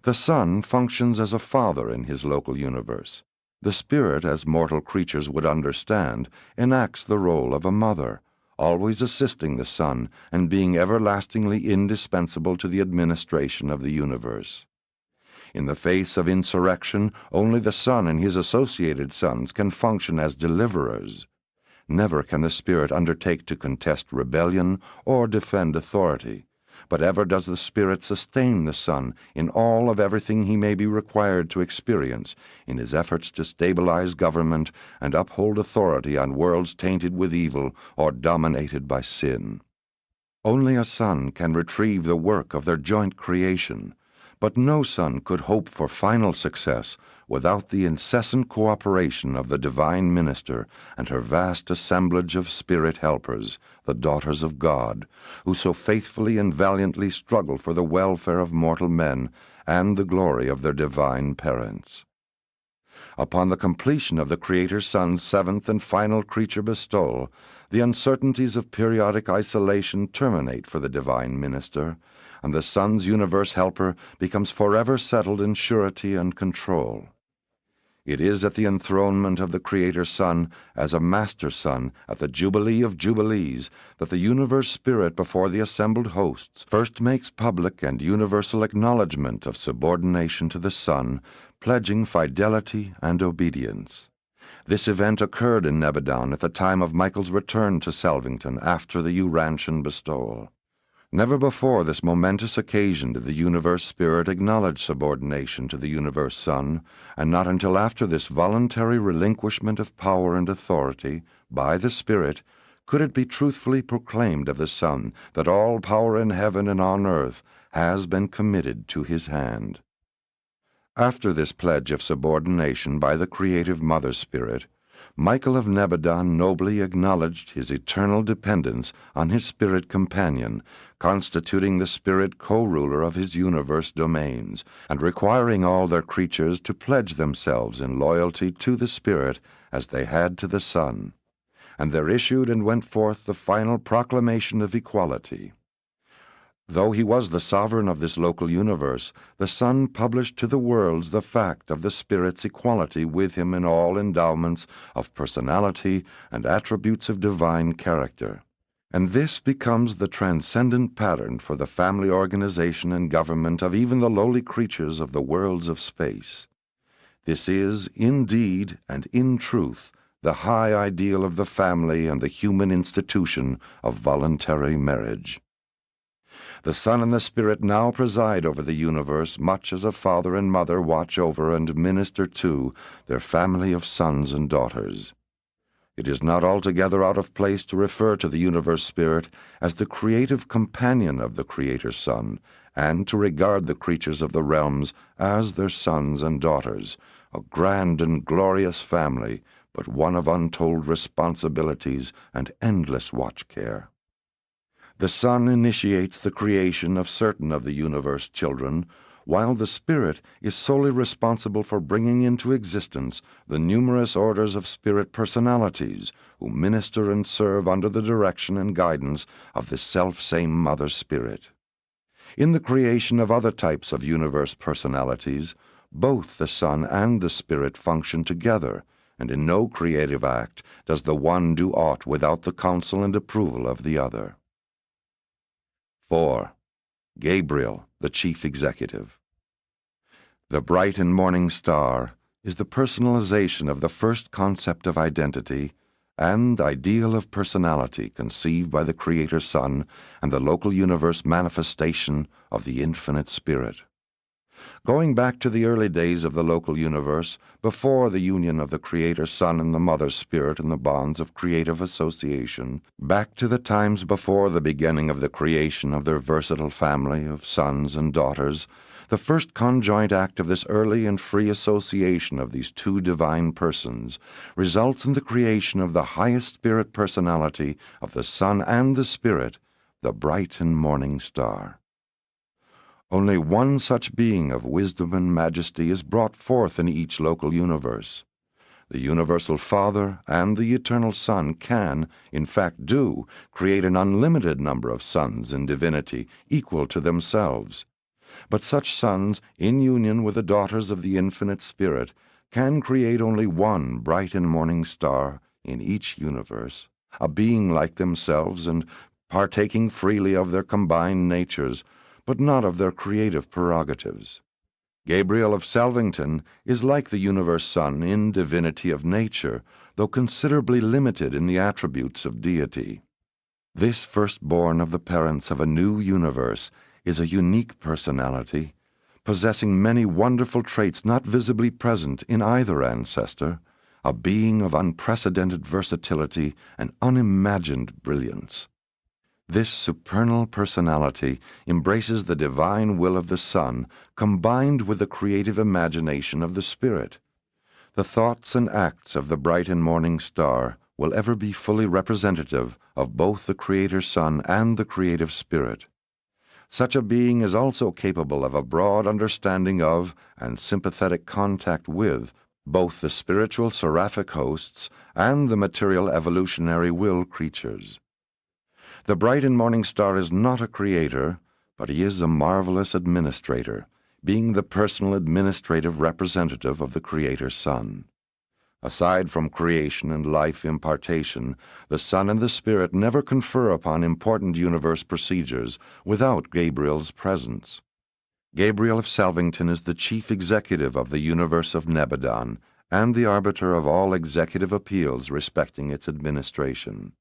Speaker 1: The Son functions as a father in his local universe. The Spirit, as mortal creatures would understand, enacts the role of a mother, always assisting the Son and being everlastingly indispensable to the administration of the universe. In the face of insurrection, only the Son and his associated sons can function as deliverers. Never can the Spirit undertake to contest rebellion or defend authority, but ever does the Spirit sustain the Son in all of everything he may be required to experience in his efforts to stabilize government and uphold authority on worlds tainted with evil or dominated by sin. Only a Son can retrieve the work of their joint creation, But no son could hope for final success without the incessant cooperation of the divine minister and her vast assemblage of spirit helpers, the daughters of God, who so faithfully and valiantly struggle for the welfare of mortal men and the glory of their divine parents. Upon the completion of the Creator Son's seventh and final creature bestowal, the uncertainties of periodic isolation terminate for the divine minister, and the Son's universe helper becomes forever settled in surety and control. It is at the enthronement of the Creator Son as a Master Son at the Jubilee of Jubilees that the universe spirit before the assembled hosts first makes public and universal acknowledgment of subordination to the Son, pledging fidelity and obedience. This event occurred in Nebadon at the time of Michael's return to Selvington after the Urantian bestowal. Never before this momentous occasion did the universe spirit acknowledge subordination to the universe Son, and not until after this voluntary relinquishment of power and authority by the Spirit could it be truthfully proclaimed of the Son that all power in heaven and on earth has been committed to his hand. After this pledge of subordination by the creative Mother Spirit, Michael of Nebadon nobly acknowledged his eternal dependence on his spirit companion, constituting the spirit co-ruler of his universe domains, and requiring all their creatures to pledge themselves in loyalty to the Spirit as they had to the Son. And there issued and went forth the final proclamation of equality. Though he was the sovereign of this local universe, the Son published to the worlds the fact of the Spirit's equality with him in all endowments of personality and attributes of divine character. And this becomes the transcendent pattern for the family organization and government of even the lowly creatures of the worlds of space. This is, indeed and in truth, the high ideal of the family and the human institution of voluntary marriage. The Son and the Spirit now preside over the universe much as a father and mother watch over and minister to their family of sons and daughters. It is not altogether out of place to refer to the universe spirit as the creative companion of the Creator Son, and to regard the creatures of the realms as their sons and daughters, a grand and glorious family, but one of untold responsibilities and endless watch care. The Son initiates the creation of certain of the universe children, while the Spirit is solely responsible for bringing into existence the numerous orders of spirit personalities who minister and serve under the direction and guidance of the self-same Mother Spirit. In the creation of other types of universe personalities, both the Son and the Spirit function together, and in no creative act does the one do aught without the counsel and approval of the other. 4. Gabriel, the Chief Executive. The bright and morning star is the personalization of the first concept of identity and ideal of personality conceived by the Creator Son and the local universe manifestation of the infinite Spirit. Going back to the early days of the local universe, before the union of the Creator Son and the Mother Spirit in the bonds of creative association, back to the times before the beginning of the creation of their versatile family of sons and daughters, the first conjoint act of this early and free association of these two divine persons results in the creation of the highest spirit personality of the Son and the Spirit, the bright and morning star. Only one such being of wisdom and majesty is brought forth in each local universe. The universal Father and the eternal Son can, in fact do, create an unlimited number of sons in divinity equal to themselves. But such sons, in union with the daughters of the infinite Spirit, can create only one bright and morning star in each universe, a being like themselves and partaking freely of their combined natures, but not of their creative prerogatives. Gabriel of Selvington is like the universe Son in divinity of nature, though considerably limited in the attributes of deity. This firstborn of the parents of a new universe is a unique personality, possessing many wonderful traits not visibly present in either ancestor, a being of unprecedented versatility and unimagined brilliance. This supernal personality embraces the divine will of the Son combined with the creative imagination of the Spirit. The thoughts and acts of the bright and morning star will ever be fully representative of both the Creator Son and the creative Spirit. Such a being is also capable of a broad understanding of and sympathetic contact with both the spiritual seraphic hosts and the material evolutionary will creatures. The bright and morning star is not a creator, but he is a marvelous administrator, being the personal administrative representative of the Creator Son. Aside from creation and life impartation, the Son and the Spirit never confer upon important universe procedures without Gabriel's presence. Gabriel of Salvington is the chief executive of the universe of Nebadon and the arbiter of all executive appeals respecting its administration.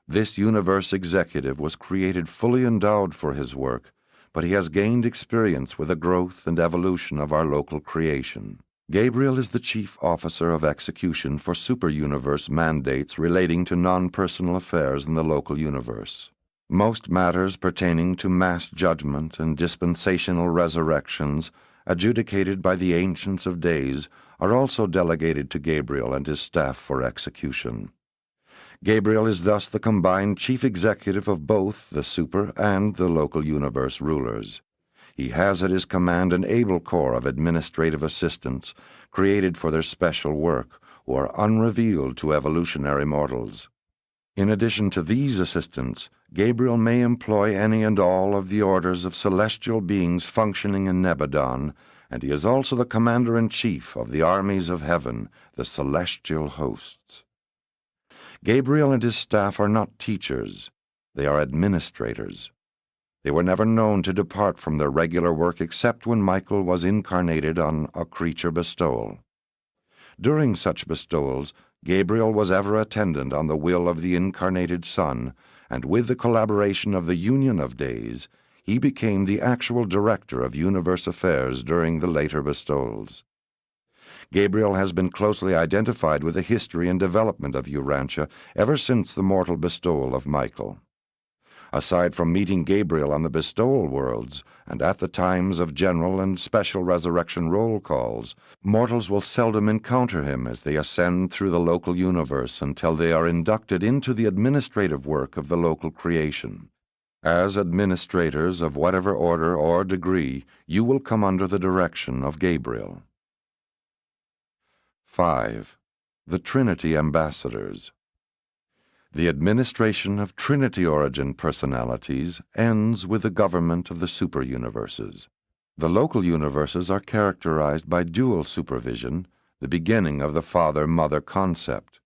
Speaker 1: This universe executive was created fully endowed for his work, but he has gained experience with the growth and evolution of our local creation. Gabriel is the chief officer of execution for super-universe mandates relating to non-personal affairs in the local universe. Most matters pertaining to mass judgment and dispensational resurrections, adjudicated by the Ancients of Days, are also delegated to Gabriel and his staff for execution. Gabriel is thus the combined chief executive of both the super and the local universe rulers. He has at his command an able corps of administrative assistants created for their special work, who are unrevealed to evolutionary mortals. In addition to these assistants, Gabriel may employ any and all of the orders of celestial beings functioning in Nebadon, and he is also the commander-in-chief of the armies of heaven, the celestial hosts. Gabriel and his staff are not teachers, they are administrators. They were never known to depart from their regular work except when Michael was incarnated on a creature bestowal. During such bestowals, Gabriel was ever attendant on the will of the incarnated Son, and with the collaboration of the Union of Days, he became the actual director of universe affairs during the later bestowals. Gabriel has been closely identified with the history and development of Urantia ever since the mortal bestowal of Michael. Aside from meeting Gabriel on the bestowal worlds, and at the times of general and special resurrection roll calls, mortals will seldom encounter him as they ascend through the local universe until they are inducted into the administrative work of the local creation. As administrators of whatever order or degree, you will come under the direction of Gabriel. 5. The Trinity Ambassadors. The administration of Trinity-origin personalities ends with the government of the super-universes. The local universes are characterized by dual supervision, the beginning of the Father-Mother concept.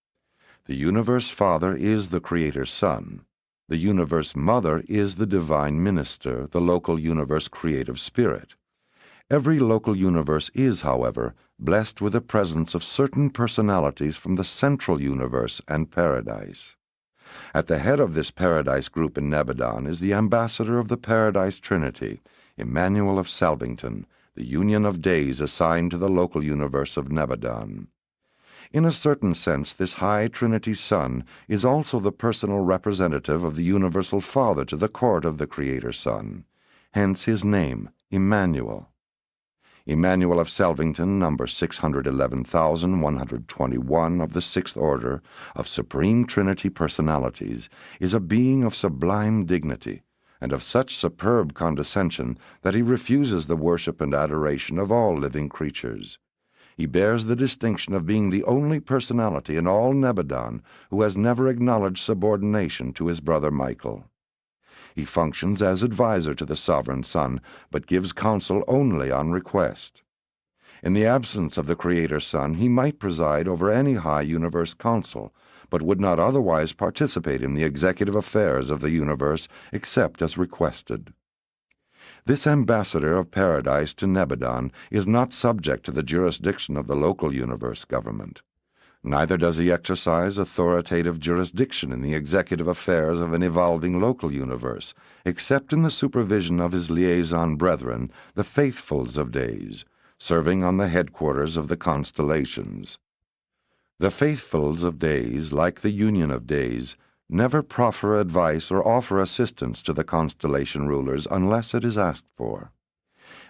Speaker 1: The Universe Father is the Creator Son. The Universe Mother is the Divine Minister, the local universe creative spirit. Every local universe is, however, blessed with the presence of certain personalities from the central universe and paradise. At the head of this paradise group in Nebadon is the ambassador of the Paradise Trinity, Emmanuel of Salvington, the Union of Days assigned to the local universe of Nebadon. In a certain sense, this High Trinity Son is also the personal representative of the Universal Father to the court of the Creator Son, hence his name, Emmanuel. Emmanuel of Salvington, number 611,121 of the Sixth Order of Supreme Trinity Personalities, is a being of sublime dignity, and of such superb condescension that he refuses the worship and adoration of all living creatures. He bears the distinction of being the only personality in all Nebadon who has never acknowledged subordination to his brother Michael. He functions as advisor to the Sovereign Son, but gives counsel only on request. In the absence of the Creator Son, he might preside over any high universe council, but would not otherwise participate in the executive affairs of the universe except as requested. This ambassador of paradise to Nebadon is not subject to the jurisdiction of the local universe government. Neither does he exercise authoritative jurisdiction in the executive affairs of an evolving local universe, except in the supervision of his liaison brethren, the Faithfuls of Days, serving on the headquarters of the constellations. The Faithfuls of Days, like the Union of Days, never proffer advice or offer assistance to the constellation rulers unless it is asked for.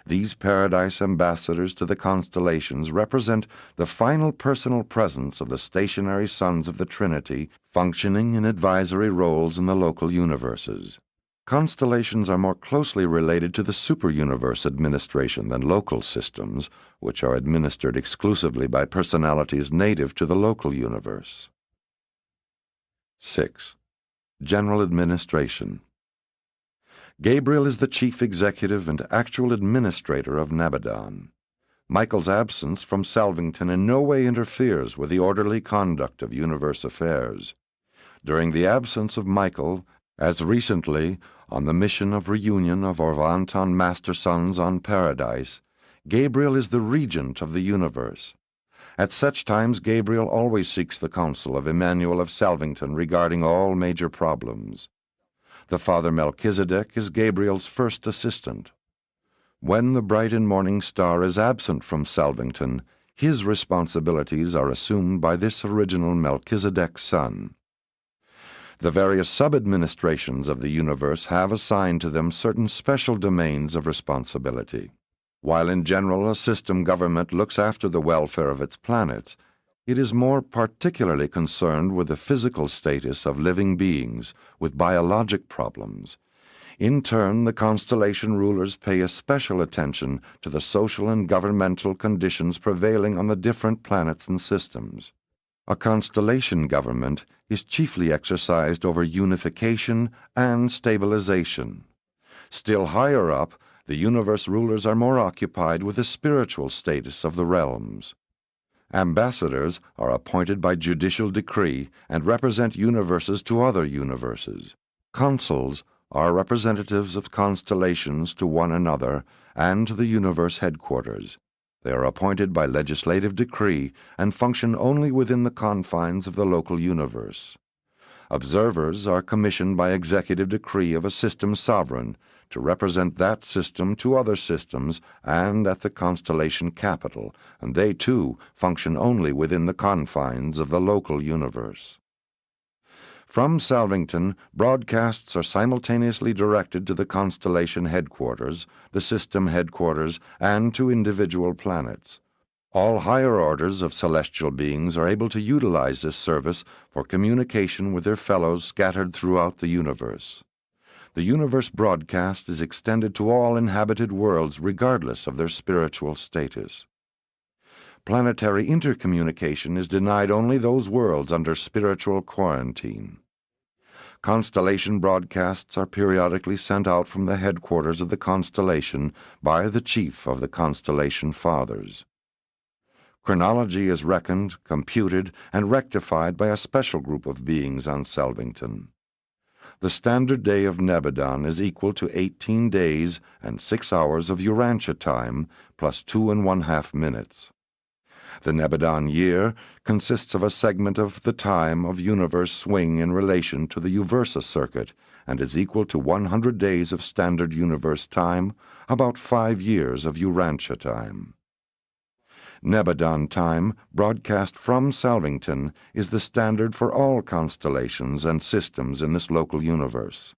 Speaker 1: These Paradise ambassadors to the constellations represent the final personal presence of the stationary sons of the Trinity functioning in advisory roles in the local universes. Constellations are more closely related to the super-universe administration than local systems, which are administered exclusively by personalities native to the local universe. 6. General Administration. Gabriel is the chief executive and actual administrator of Nebadon. Michael's absence from Salvington in no way interferes with the orderly conduct of universe affairs. During the absence of Michael, as recently on the mission of reunion of Orvanton Master Sons on Paradise, Gabriel is the regent of the universe. At such times Gabriel always seeks the counsel of Emmanuel of Salvington regarding all major problems. The Father Melchizedek is Gabriel's first assistant. When the bright and morning star is absent from Salvington, his responsibilities are assumed by this original Melchizedek son. The various sub-administrations of the universe have assigned to them certain special domains of responsibility. While in general a system government looks after the welfare of its planets, it is more particularly concerned with the physical status of living beings, with biologic problems. In turn, the constellation rulers pay especial attention to the social and governmental conditions prevailing on the different planets and systems. A constellation government is chiefly exercised over unification and stabilization. Still higher up, the universe rulers are more occupied with the spiritual status of the realms. Ambassadors are appointed by judicial decree and represent universes to other universes. Consuls are representatives of constellations to one another and to the universe headquarters. They are appointed by legislative decree and function only within the confines of the local universe. Observers are commissioned by executive decree of a system sovereign to represent that system to other systems and at the constellation capital, and they, too, function only within the confines of the local universe. From Salvington, broadcasts are simultaneously directed to the constellation headquarters, the system headquarters, and to individual planets. All higher orders of celestial beings are able to utilize this service for communication with their fellows scattered throughout the universe. The universe broadcast is extended to all inhabited worlds regardless of their spiritual status. Planetary intercommunication is denied only those worlds under spiritual quarantine. Constellation broadcasts are periodically sent out from the headquarters of the constellation by the chief of the constellation fathers. Chronology is reckoned, computed, and rectified by a special group of beings on Salvington. The standard day of Nebadon is equal to 18 days and 6 hours of Urantia time, plus 2½ minutes. The Nebadon year consists of a segment of the time of universe swing in relation to the Uversa circuit and is equal to 100 days of standard universe time, about 5 years of Urantia time. Nebadon time, broadcast from Salvington, is the standard for all constellations and systems in this local universe.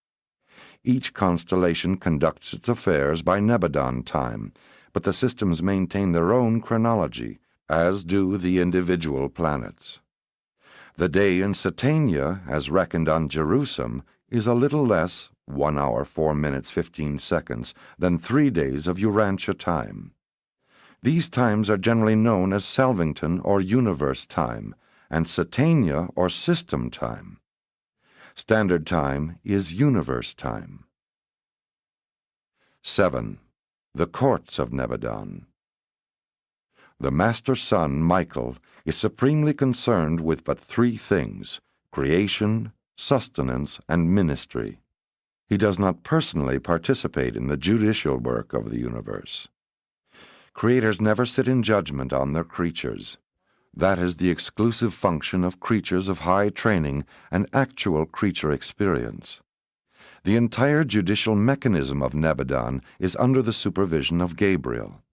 Speaker 1: Each constellation conducts its affairs by Nebadon time, but the systems maintain their own chronology, as do the individual planets. The day in Satania, as reckoned on Jerusalem, is a little less, 1 hour 4 minutes 15 seconds, than 3 days of Urantia time. These times are generally known as Salvington or universe time, and Satania or system time. Standard time is universe time. 7. The Courts of Nebadon. The Master Son, Michael, is supremely concerned with but 3 things: creation, sustenance, and ministry. He does not personally participate in the judicial work of the universe. Creators never sit in judgment on their creatures. That is the exclusive function of creatures of high training and actual creature experience. The entire judicial mechanism of Nebadon is under the supervision of Gabriel.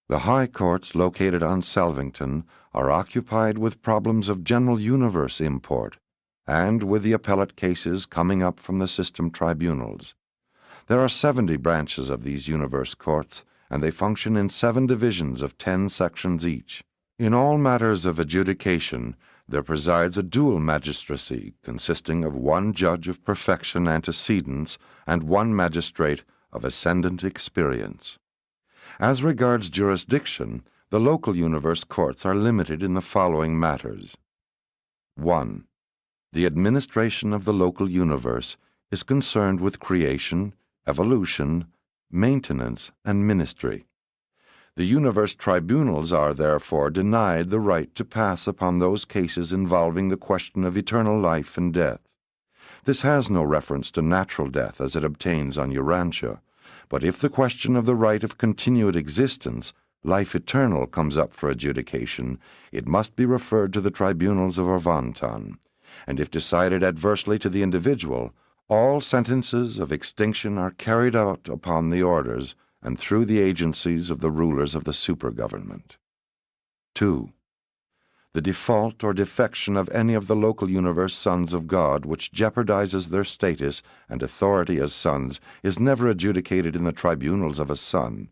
Speaker 1: The high courts located on Salvington are occupied with problems of general universe import. and with the appellate cases coming up from the system tribunals. There are 70 branches of these universe courts, and they function in 7 divisions of 10 sections each. In all matters of adjudication, there presides a dual magistracy consisting of 1 judge of perfection antecedents and 1 magistrate of ascendant experience. As regards jurisdiction, the local universe courts are limited in the following matters. 1. The administration of the local universe is concerned with creation, evolution, maintenance, and ministry. The universe tribunals are therefore denied the right to pass upon those cases involving the question of eternal life and death. This has no reference to natural death as it obtains on Urantia, but if the question of the right of continued existence, life eternal, comes up for adjudication, it must be referred to the tribunals of Orvantan, and if decided adversely to the individual, all sentences of extinction are carried out upon the orders and through the agencies of the rulers of the super-government. 2. The default or defection of any of the local universe sons of God which jeopardizes their status and authority as sons is never adjudicated in the tribunals of a son.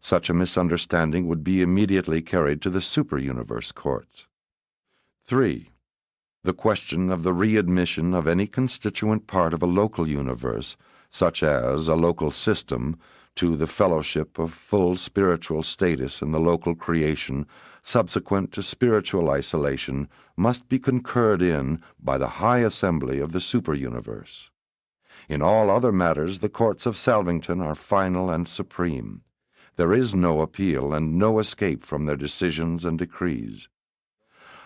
Speaker 1: Such a misunderstanding would be immediately carried to the super-universe courts. 3. The question of the readmission of any constituent part of a local universe, such as a local system, to the fellowship of full spiritual status in the local creation subsequent to spiritual isolation, must be concurred in by the High Assembly of the super-universe. In all other matters, the courts of Salvington are final and supreme. There is no appeal and no escape from their decisions and decrees.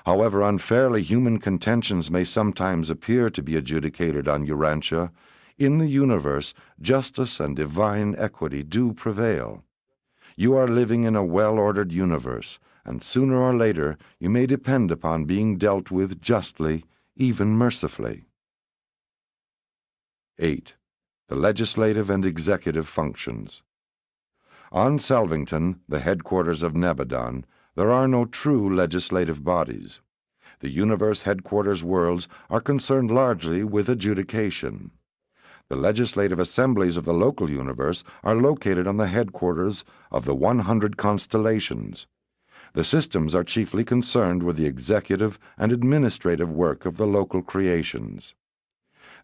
Speaker 1: However unfairly human contentions may sometimes appear to be adjudicated on Urantia, in the universe justice and divine equity do prevail. You are living in a well-ordered universe, and sooner or later you may depend upon being dealt with justly, even mercifully. 8. The legislative and executive functions. On Salvington, the headquarters of Nebadon, there are no true legislative bodies. The universe headquarters worlds are concerned largely with adjudication. The legislative assemblies of the local universe are located on the headquarters of the 100 constellations. The systems are chiefly concerned with the executive and administrative work of the local creations.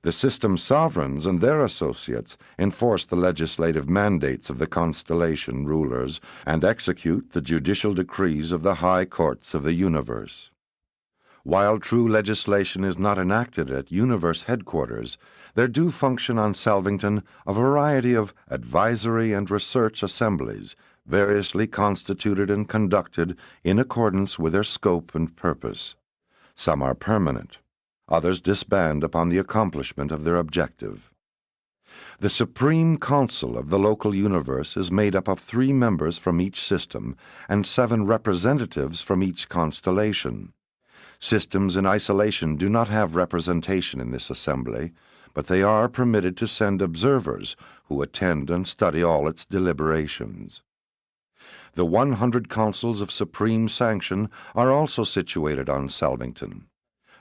Speaker 1: The system sovereigns and their associates enforce the legislative mandates of the constellation rulers and execute the judicial decrees of the high courts of the universe. While true legislation is not enacted at universe headquarters, there do function on Salvington a variety of advisory and research assemblies, variously constituted and conducted in accordance with their scope and purpose. Some are permanent. Others disband upon the accomplishment of their objective. The Supreme Council of the local universe is made up of 3 members from each system and 7 representatives from each constellation. Systems in isolation do not have representation in this assembly, but they are permitted to send observers who attend and study all its deliberations. The 100 councils of supreme sanction are also situated on Salvington.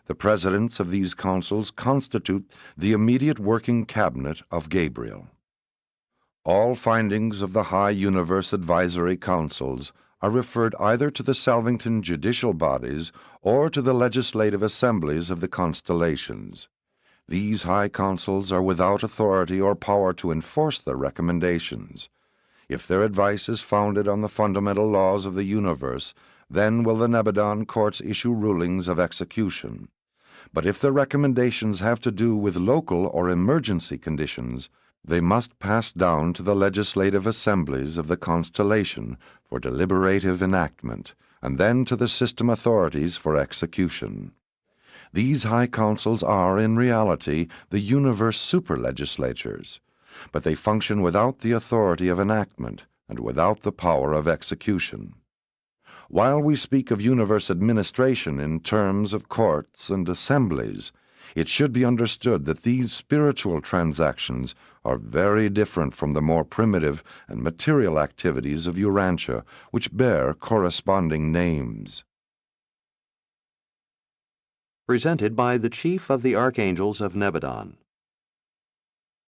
Speaker 1: The presidents of these councils constitute the immediate working cabinet of Gabriel. All findings of the High Universe Advisory Councils are referred either to the Salvington judicial bodies or to the legislative assemblies of the constellations. These high councils are without authority or power to enforce their recommendations. If their advice is founded on the fundamental laws of the universe, then will the Nebadon courts issue rulings of execution. But if their recommendations have to do with local or emergency conditions, they must pass down to the legislative assemblies of the constellation for deliberative enactment, and then to the system authorities for execution. These high councils are, in reality, the universe super-legislatures, but they function without the authority of enactment and without the power of execution. While we speak of universe administration in terms of courts and assemblies, it should be understood that these spiritual transactions are very different from the more primitive and material activities of Urantia, which bear corresponding names.
Speaker 2: presented by the Chief of the Archangels of Nebadon.